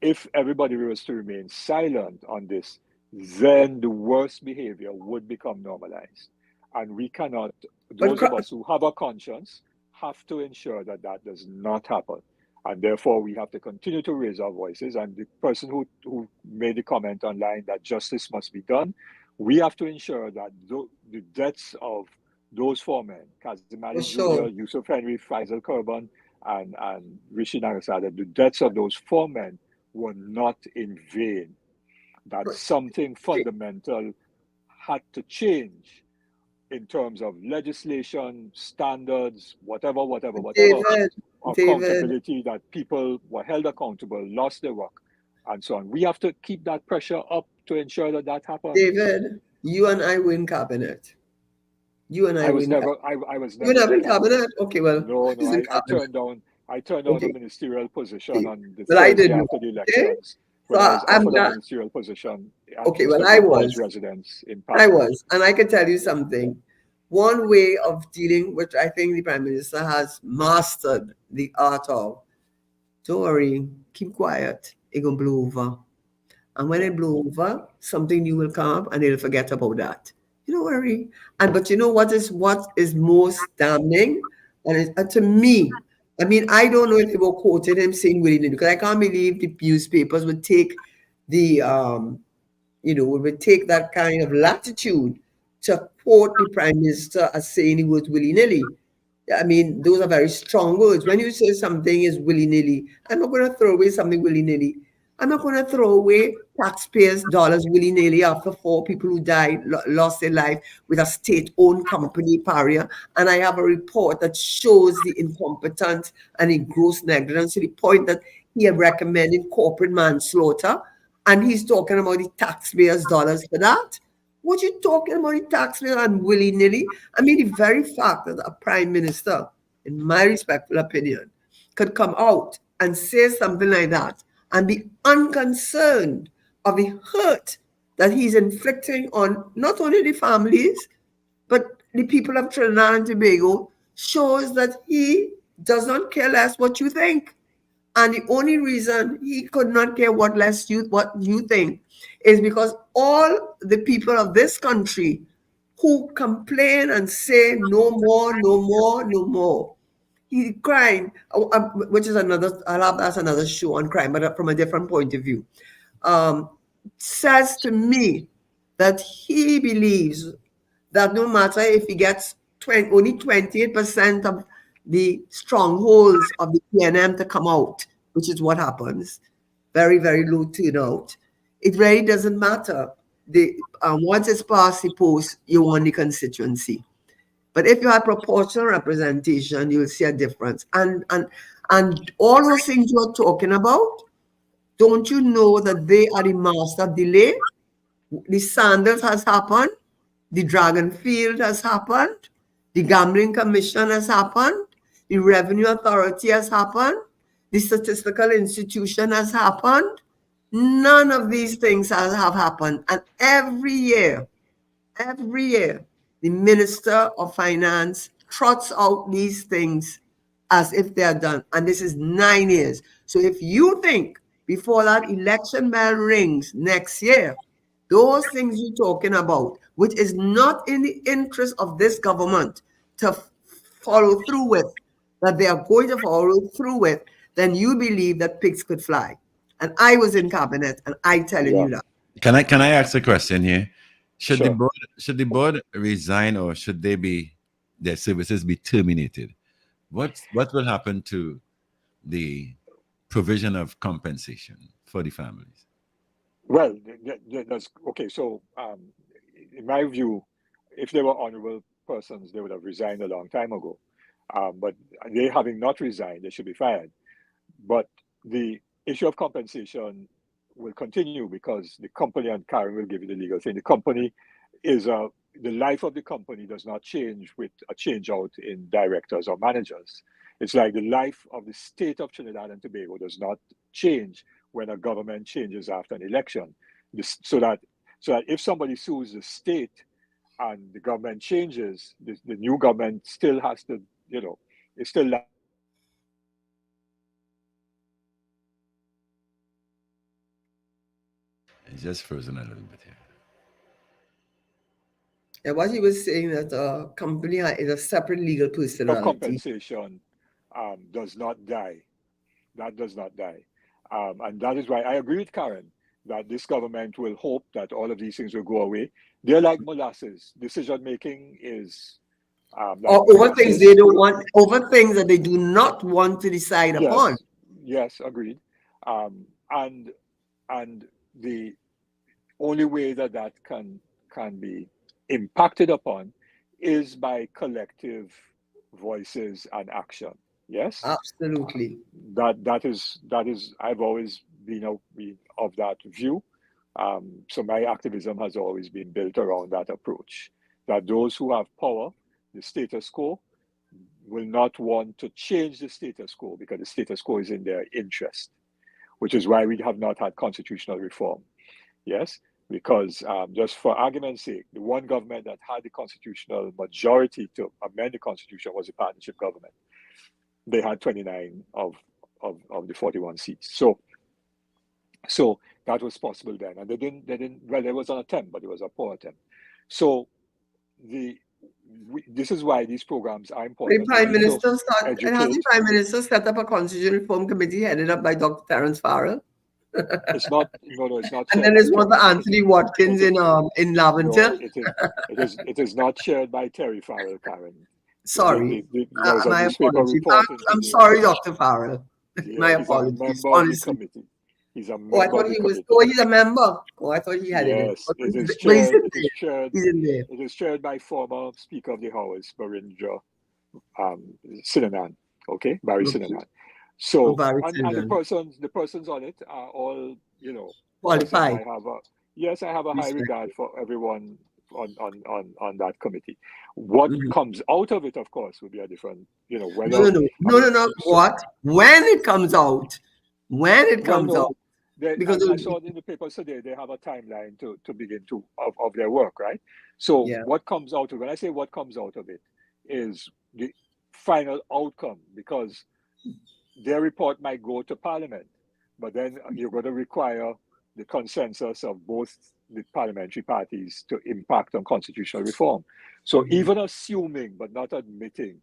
if everybody was to remain silent on this, then the worst behavior would become normalized. And we cannot, those of us who have a conscience have to ensure that does not happen. And therefore, we have to continue to raise our voices. And the person who made the comment online that justice must be done, we have to ensure that the deaths of those 4 men, Kazim Ali Jr., Yusuf Henry, Faisal Kurban, and Rishi Nagasada, the deaths of those 4 men were not in vain. That something fundamental had to change in terms of legislation, standards, whatever, accountability, that people were held accountable, lost their work, and so on. We have to keep that pressure up to ensure that happens. David, you and I were in cabinet. You and I was never. I was never. You never in cabinet? Okay, well. No. I turned down a ministerial position on the Thursday after the elections. So I'm not a ministerial position. Okay, well, I was. Residence in I was, and I can tell you something. One way of dealing, which I think the Prime Minister has mastered the art of, don't worry, keep quiet. It's gonna blow over, and when it blows over, something new will come, and they'll forget about that. You don't worry. But you know what is most damning, and to me. I mean, I don't know if they were quoted him saying willy-nilly, because I can't believe the newspapers would take would take that kind of latitude to quote the Prime Minister as saying he was willy-nilly. I mean, those are very strong words. When you say something is willy-nilly, I'm not going to throw away something willy-nilly. I'm not going to throw away taxpayers' dollars willy-nilly after 4 people who died, lost their life with a state-owned company, Paria. And I have a report that shows the incompetence and the gross negligence to the point that he had recommended corporate manslaughter. And he's talking about the taxpayers' dollars for that. What you talking about the taxpayers and willy-nilly? I mean, the very fact that a prime minister, in my respectful opinion, could come out and say something like that and be unconcerned of the hurt that he's inflicting on not only the families, but the people of Trinidad and Tobago shows that he does not care less what you think. And the only reason he could not care what you think is because all the people of this country who complain and say no more, no more, no more. He crime, which is another. That's another show on crime, but from a different point of view. Says to me that he believes that no matter if he gets only 28% of the strongholds of the PNM to come out, which is what happens, very, very low turnout, it really doesn't matter. Once it's past the post, you won the constituency. But if you have proportional representation, you'll see a difference. And all those things you're talking about, don't you know that they are the master of delay? The Sandals has happened. The Dragonfield has happened. The Gambling Commission has happened. The Revenue Authority has happened. The Statistical Institution has happened. None of these things have happened. And every year, the Minister of Finance trots out these things as if they are done. And this is 9 years. So if you think before that election bell rings next year, those things you're talking about, which is not in the interest of this government to follow through with, that they are going to follow through with, then you believe that pigs could fly. And I was in cabinet, and I telling you that. Can I ask a question here? Should Sure. the board resign, or should their services be terminated? What will happen to the provision of compensation for the families? Well, that's okay. So, in my view, if they were honorable persons, they would have resigned a long time ago. But they having not resigned, they should be fired. But the issue of compensation will continue because the company, and Karen will give you the legal thing, the company is the life of the company does not change with a change out in directors or managers. It's like the life of the state of Trinidad and Tobago does not change when a government changes after an election. So that if somebody sues the state and the government changes, the new government still has to, it's still like. It's just frozen a little bit here. Yeah, what he was saying that a company is a separate legal personality. Compensation does not die. That does not die. And that is why I agree with Karen that this government will hope that all of these things will go away. They're like molasses. Decision making is over things they don't want, over things that they do not want to decide upon. Yes, agreed. And the only way that can be impacted upon is by collective voices and action. Yes, absolutely. That is I've always been of that view. So my activism has always been built around that approach, that those who have power, the status quo, will not want to change the status quo because the status quo is in their interest, which is why we have not had constitutional reform. Yes, because just for argument's sake, the one government that had the constitutional majority to amend the constitution was the partnership government. They had 29 of the 41 seats. So that was possible then. And they didn't, well, there was an attempt, but it was a poor attempt. So this is why these programs are important. The Prime Minister has the Prime Minister set up a constitutional reform committee headed up by Dr. Terence Farrell. It's not, it's not. And then there's one for Anthony Watkins in Lavington. No, it is not chaired by Terry Farrell, Karen. Sorry, my apologies. I'm sorry, Dr. Farrell. My apologies. Honestly. He's a Oh, I member thought of the he was. committee. Oh, he's a member. Oh, I thought he had it. Yes, But it is he's chaired. in It there. is chaired. He's in there. It is chaired by former Speaker of the House, Barindra Sinanan. Okay, Barry Okay. Sinanan. So, Barry and the persons on it are all, Qualified. I have a high Respect. regard for everyone on that committee. What comes out of it, of course, will be a different, whether. No. What? When it comes out. When it comes out. Because I saw in the papers today, they have a timeline to begin of their work, right? So what comes out of it, when I say what comes out of it, is the final outcome, because their report might go to Parliament, but then you're going to require the consensus of both the parliamentary parties to impact on constitutional reform. So even assuming, but not admitting,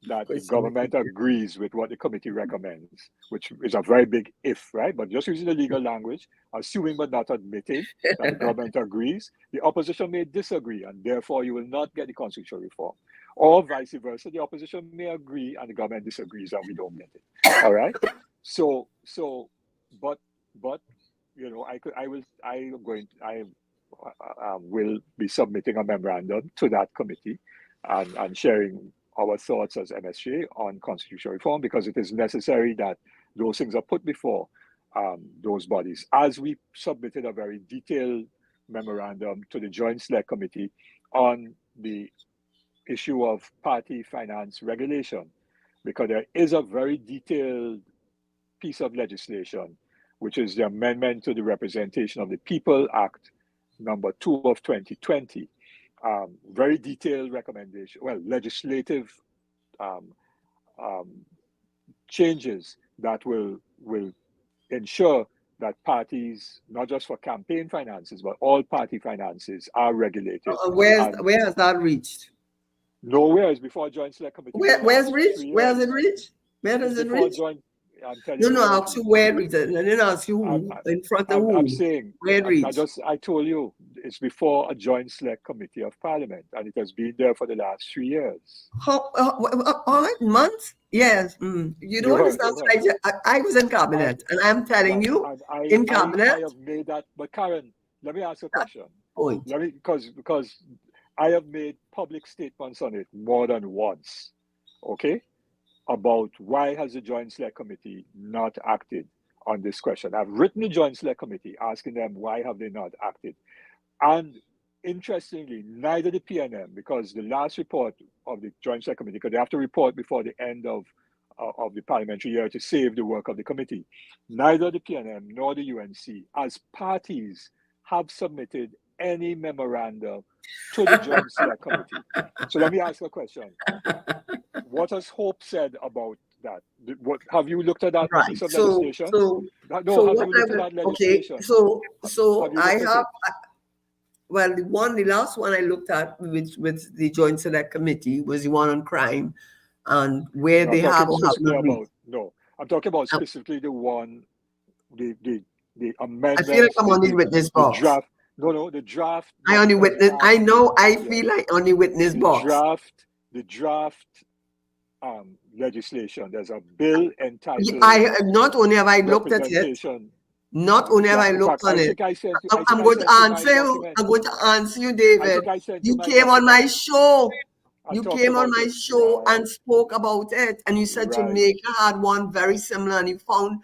that the government agrees with what the committee recommends, which is a very big if, right? But just using the legal language, assuming but not admitting that the government agrees, the opposition may disagree, and therefore you will not get the constitutional reform. Or vice versa, the opposition may agree and the government disagrees and we don't get it. All right? But I will be submitting a memorandum to that committee and sharing our thoughts as MSJ on constitutional reform, because it is necessary that those things are put before those bodies. As we submitted a very detailed memorandum to the Joint Select Committee on the issue of party finance regulation, because there is a very detailed piece of legislation, which is the amendment to the Representation of the People Act number 2 of 2020. Very detailed recommendation, legislative changes that will ensure that parties, not just for campaign finances, but all party finances are regulated. Where has that reached? Nowhere is before Joint Select Committee. Where's it reached? Where has it reached? Where does it reach? No, I asked you where it reached. And then I asked you who, in front of who. I'm saying, where it reached. I told you, it's before a Joint Select Committee of Parliament, and it has been there for the last 3 years. All right, months? Yes. You don't understand. I was in cabinet, and I'm telling you, in cabinet. I have made that, but Karen, let me ask you a question. Because I have made public statements on it more than once, okay, about why has the Joint Select Committee not acted on this question. I've written the Joint Select Committee asking them why have they not acted. And interestingly, neither the PNM, because the last report of the Joint Select Committee, because they have to report before the end of the parliamentary year to save the work of the committee, neither the PNM nor the UNC, as parties, have submitted any memorandum to the Joint Select Committee. So let me ask you a question. What has Hope said about that? Have you looked at that piece of legislation? I have. Well, the last one I looked at with the Joint Select Committee was the one on crime, and where they have I'm talking about specifically the one, the amendment. I feel like I'm on the witness box. The draft. No, the draft. I only witness. I know. I feel like only witness box. The draft legislation. There's a bill entitled. Not only have I looked at it. Not only have I looked on it. I'm going to answer you. I'm going to answer you, David. You came on my show. You came on my show and spoke about it, and you said Jamaica had one very similar, and you found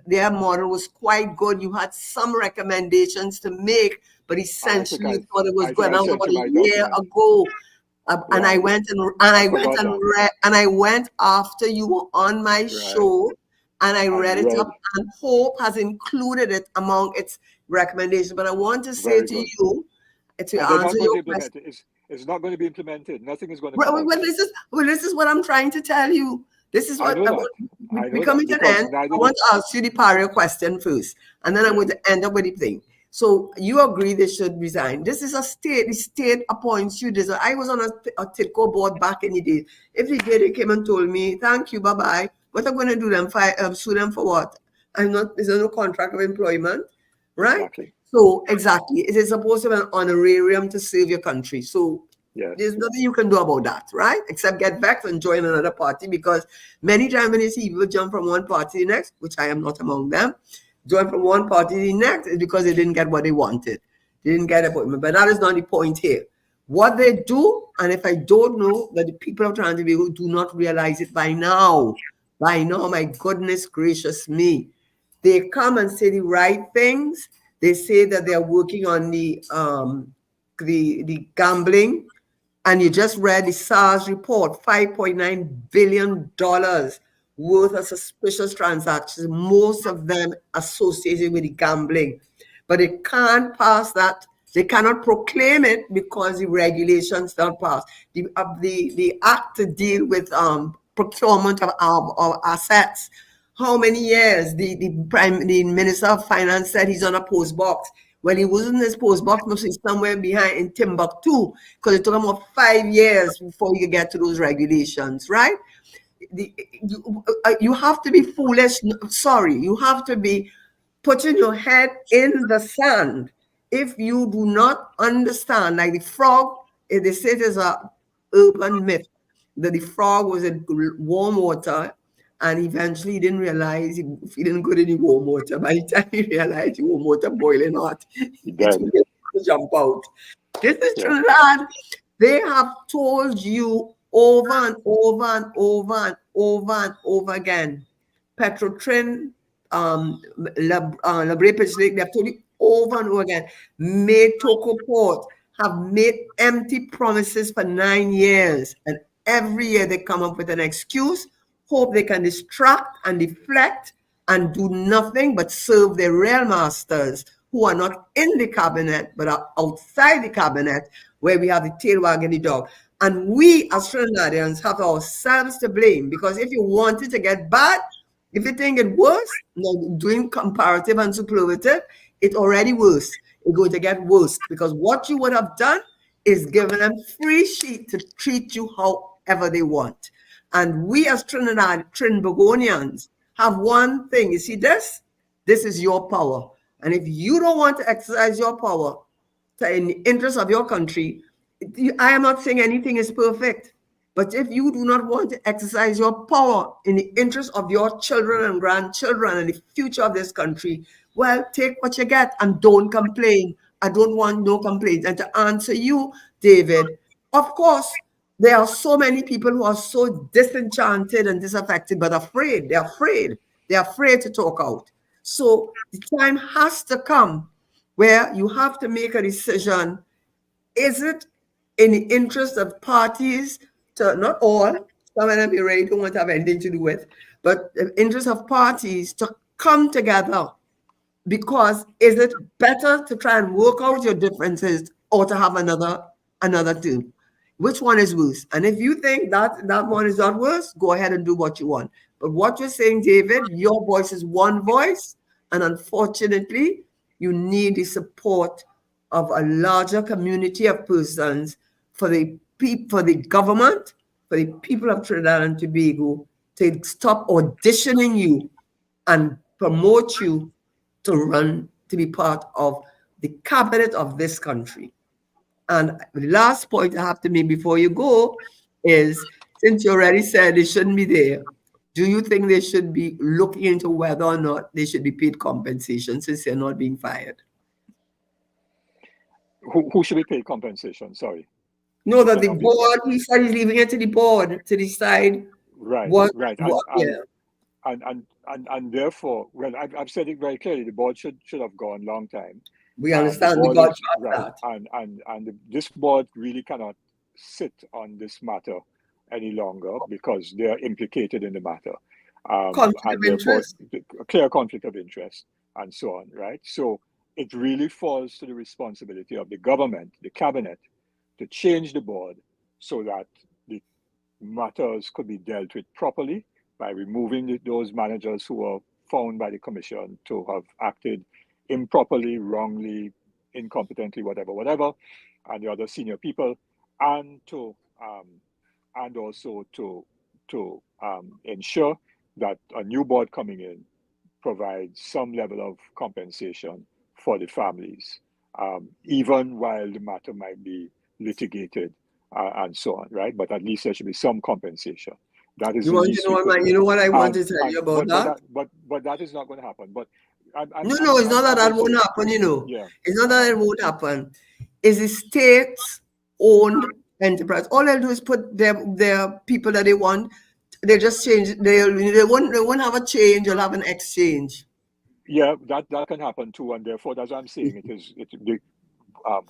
their model was quite good. You had some recommendations to make, but essentially you thought it was good. That was about a year ago. And I went and I went after you were on my show, and I read it up, and Hope has included it among its recommendations. But I want to say to you, to answer your question, it's not going to be implemented. Nothing is going to. Well, this is what I'm trying to tell you. This is what we're coming to the end. I want to ask you the Pario question first, and then I'm going to end up with the thing. So you agree they should resign. This is a state. The state appoints you. I was on a TIDCO board back in the day. If the day they came and told me, thank you, bye-bye, what I'm going to do them, sue them for what? There's no contract of employment, right? Exactly. So exactly. It is supposed to be an honorarium to serve your country. So there's nothing you can do about that, right? Except get back and join another party, because many times when you see people jump from one party to the next, which I am not among them, join from one party to the next is because they didn't get what they wanted. They didn't get appointment. But that is not the point here. What they do, and if I don't know that the people of Trinidad and Tobago do not realize it by now, my goodness gracious me, they come and say the right things. They say that they are working on the gambling, and you just read the SARS report, $5.9 billion worth of suspicious transactions, most of them associated with the gambling. But they can't pass that. They cannot proclaim it because the regulations don't pass. The act to deal with procurement of assets. How many years the Minister of Finance said he's on a post box? Well, he wasn't in his post box, mostly somewhere behind in Timbuktu, because it took him about 5 years before he could get to those regulations, right? You have to be foolish. Sorry, you have to be putting your head in the sand if you do not understand. Like the frog, they say it is a urban myth that the frog was in warm water, and eventually he didn't realize he didn't go to the warm water. By the time he realized the warm water boiling hot, he didn't jump out. This is Trinidad. They have told you over and over and over and over and over again. Petrotrin, Labre Pitchlake, they have told you over and over again. Made Toko Port have made empty promises for 9 years, and every year they come up with an excuse, hope they can distract and deflect and do nothing but serve their real masters who are not in the cabinet but are outside the cabinet, where we have the tail wagging the dog. And we as Trinidadians have ourselves to blame, because if you want it to get bad, if you think it worse, doing comparative and superlative, it already worse. It's going to get worse, because what you would have done is given them free sheet to treat you however they want. And we as Trinbagonians have one thing. You see this? This is your power. And if you don't want to exercise your power in the interest of your country, I am not saying anything is perfect. But if you do not want to exercise your power in the interest of your children and grandchildren and the future of this country, well, take what you get and don't complain. I don't want no complaints. And to answer you, David, of course, there are so many people who are so disenchanted and disaffected, but afraid. They're afraid. They're afraid to talk out. So the time has to come where you have to make a decision. Is it in the interest of parties, to not all, some of them you really don't want to have anything to do with, but the interest of parties to come together? Because is it better to try and work out your differences or to have another term? Which one is worse? And if you think that one is not worse, go ahead and do what you want. But what you're saying, David, your voice is one voice, and unfortunately, you need the support of a larger community of persons for the government, for the people of Trinidad and Tobago to stop auditioning you and promote you to run to be part of the cabinet of this country. And the last point I have to make before you go is, since you already said they shouldn't be there, do you think they should be looking into whether or not they should be paid compensation since they're not being fired? Who should be paid compensation? Sorry. No, that the board, he said he's leaving it to the board to decide. Right. And therefore, well, I've said it very clearly, the board should have gone long time. We understand the board right. And this board really cannot sit on this matter any longer because they are implicated in the matter. Conflict of interest. A clear conflict of interest and so on, right? So it really falls to the responsibility of the government, the cabinet, to change the board so that the matters could be dealt with properly by removing those managers who are found by the commission to have acted improperly, wrongly, incompetently, whatever, and the other senior people, and also to ensure that a new board coming in provides some level of compensation for the families, even while the matter might be litigated and so on, right? But at least there should be some compensation. That is you know what I want to tell you about that? But that is not going to happen. But No, it's not that that won't happen, you know. Yeah. It's not that it won't happen. It's the state-owned enterprise. All they'll do is put their people that they want. They just change. They won't have a change. They'll have an exchange. Yeah, that can happen too, and therefore, that's what I'm saying. The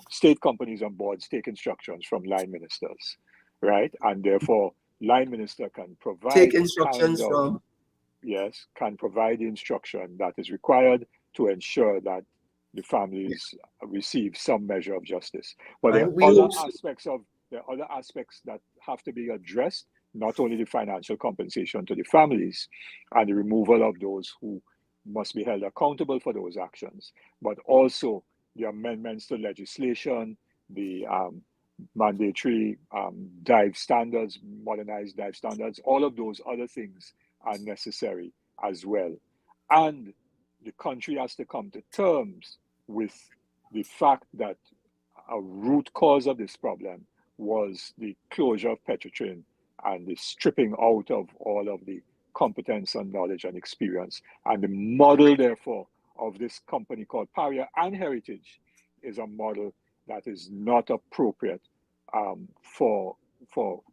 state companies on boards take instructions from line ministers, right? And therefore, line minister can provide Take instructions from. Yes, can provide the instruction that is required to ensure that the families receive some measure of justice. But there are other aspects that have to be addressed, not only the financial compensation to the families and the removal of those who must be held accountable for those actions, but also the amendments to legislation, the mandatory dive standards, modernized dive standards, all of those other things are necessary as well. And the country has to come to terms with the fact that a root cause of this problem was the closure of Petrotrin and the stripping out of all of the competence and knowledge and experience. And the model, therefore, of this company called Paria and Heritage is a model that is not appropriate for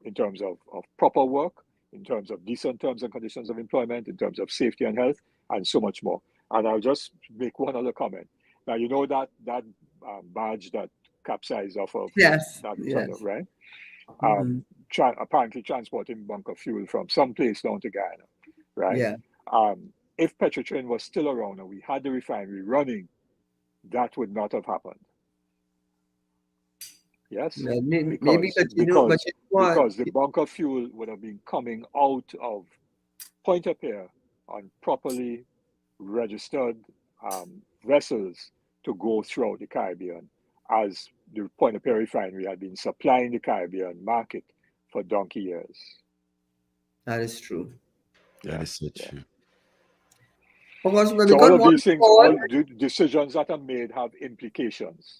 in terms of proper work, in terms of decent terms and conditions of employment, in terms of safety and health, and so much more. And I'll just make one other comment. Now, you know that barge that capsized off of tunnel, right? Apparently transporting bunker fuel from some place down to Guyana, right? Yeah. If Petrotrin was still around and we had the refinery running, that would not have happened. Yes, maybe because the bunker fuel would have been coming out of Pointe-à-Pierre on properly registered vessels to go throughout the Caribbean, as the Pointe-à-Pierre refinery had been supplying the Caribbean market for donkey years. That is true. That is so true. So all of these things, all decisions that are made have implications.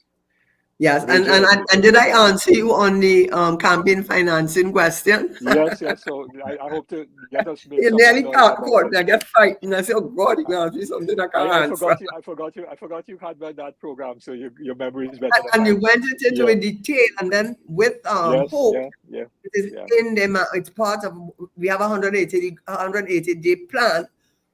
Yes, and did I answer you on the campaign financing question? Yes. So I hope to let us make. You nearly caught. I get frightened. I say, "Oh God, you ask me something I can't answer." I forgot you had that program, so your memory is better. And you went into it in detail, and then with hope, it is in them. It's part of. We have a 180-day plan.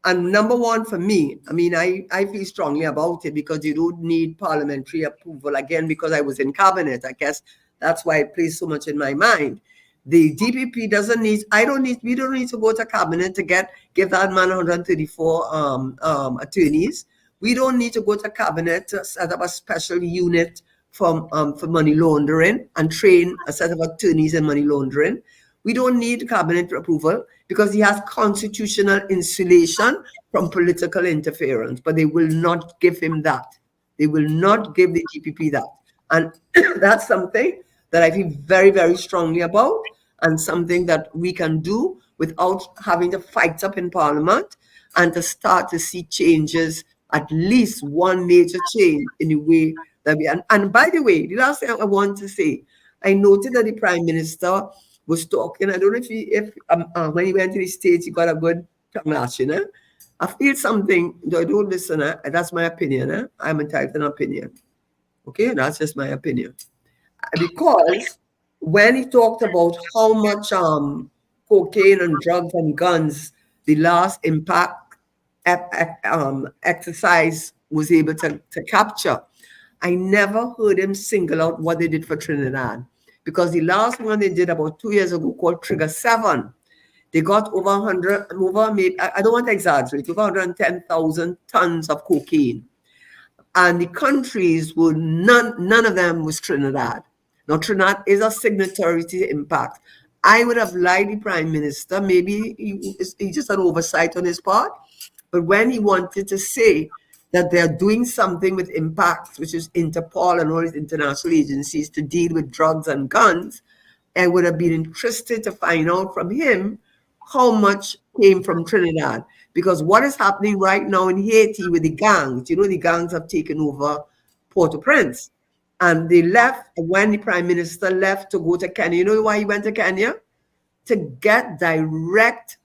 And number one for me, I mean, I feel strongly about it because you don't need parliamentary approval again, because I was in cabinet. I guess that's why it plays so much in my mind. The DPP doesn't need, we don't need to go to cabinet to give that man 134 attorneys. We don't need to go to cabinet to set up a special unit for money laundering and train a set of attorneys in money laundering. We don't need cabinet approval because he has constitutional insulation from political interference, but they will not give him that. They will not give the DPP that. And that's something that I feel very, very strongly about, and something that we can do without having to fight up in Parliament, and to start to see changes, at least one major change in the way that we... And by the way, the last thing I want to say, I noted that the Prime Minister was talking. I don't know if when he went to the States, he got a good tongue. I feel something. I don't listen. That's my opinion. I'm entitled to an opinion. Okay, that's just my opinion. Because when he talked about how much cocaine and drugs and guns the last impact exercise was able to capture, I never heard him single out what they did for Trinidad. Because the last one they did about 2 years ago, called Trigger 7, they got over I don't want to exaggerate, over 110,000 tons of cocaine. And the countries were, none of them was Trinidad. Now, Trinidad is a signatory to the impact. I would have liked the Prime Minister, maybe he just had oversight on his part, but when he wanted to say that they're doing something with impact, which is Interpol and all these international agencies to deal with drugs and guns, I would have been interested to find out from him how much came from Trinidad. Because what is happening right now in Haiti with the gangs, the gangs have taken over Port-au-Prince. And they left, when the Prime Minister left to go to Kenya, you know why he went to Kenya? To get direct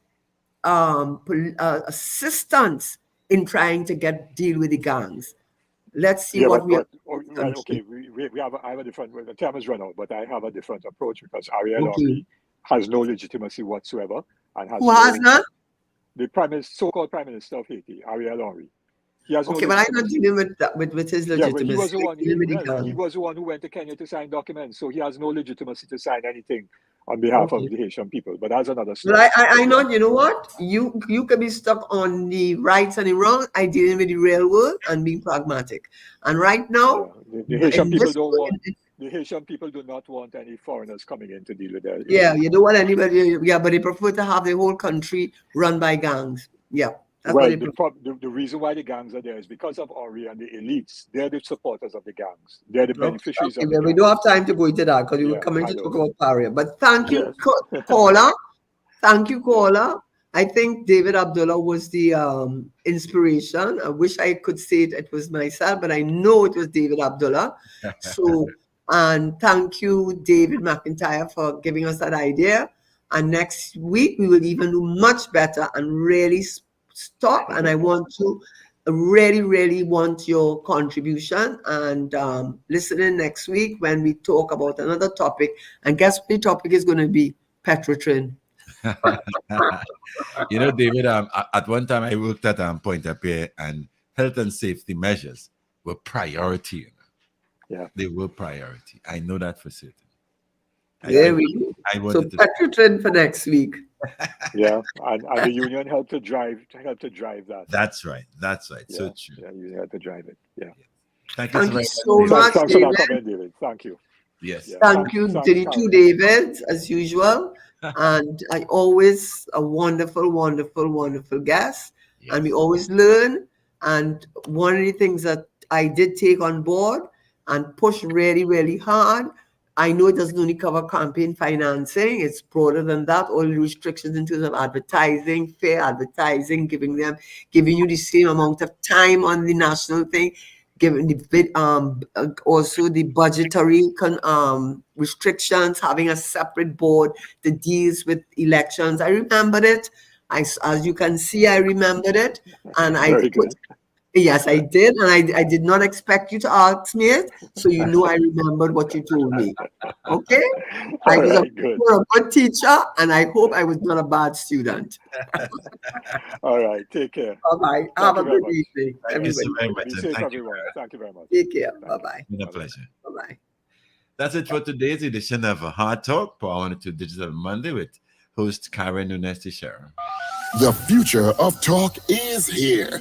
assistance in trying to deal with the gangs. Let's see Yeah, what we have. well, okay, I have a different, well, the term is run out, but I have a different approach because Ariel Okay. Henry has no legitimacy whatsoever and has Who has none? the so-called Prime Minister of Haiti, Ariel Henry. He has Okay, no but I'm not legitimacy. dealing with that, with his Yeah, legitimacy. but he was the one. I'm dealing with the He gang. was the one who went to Kenya to sign documents, so he has no legitimacy to sign anything on behalf Okay. of the Haitian people. But that's another story. Well, I know, you know what? You can be stuck on the rights and the wrong. I dealing with the real world and being pragmatic. And right now, Yeah, the Haitian in people this don't world, want. The Haitian people do not want any foreigners coming in to deal with their yeah, issues. you don't want anybody. Yeah, but they prefer to have the whole country run by gangs. Yeah, that's what Well, they prefer. the reason why the gangs are there is because of Henri and the elites. They're the supporters of the gangs. They're the beneficiaries Okay, of the well, we gangs. don't have time to go into that because we were Yeah, coming I to talk know. about Paria. But thank you, Yes. caller. Thank you, caller. I think David Abdullah was the inspiration. I wish I could say it was myself, but I know it was David Abdullah. So, and thank you, David McIntyre, for giving us that idea. And next week, we will even do much better and really stop. And I want to really want your contribution and listening next week when we talk about another topic. And guess what the topic is going to be? Petrotrin. You know, David, at one time I worked at Pointe-à-Pierre, and health and safety measures were priority. You know? Yeah. They were priority. I know that for certain. There we go. So Petrotrin for next week. Yeah, and the union helped to drive that. That's right. Yeah, so true. Yeah, you had to drive it. Yeah. Thank you so much, Thanks David. for that comment, David. Thank you. Yes. Yeah, Thank you to the two Davids, as usual. And I always a wonderful guest. Yes. And we always learn. And one of the things that I did take on board and push really hard, I know it doesn't only cover campaign financing, it's broader than that. All the restrictions in terms of advertising, fair advertising, giving you the same amount of time on the national thing, giving the also the budgetary restrictions, having a separate board that deals with elections. I remembered it. As you can see, I remembered it, and Very good. Yes, I did, and I did not expect you to ask me it, so you know I remembered what you told me. Okay? I was a good teacher, and I hope I was not a bad student. All right, take care. Bye-bye. Have a good evening, Thank you so very much. Be safe, everyone. Thank you very much. Take care. Bye-bye. It's been a pleasure. Bye-bye. That's it for today's edition of Hard Talk, Power 102 Digital Monday with host Karen Nunez Teshiera. The future of talk is here.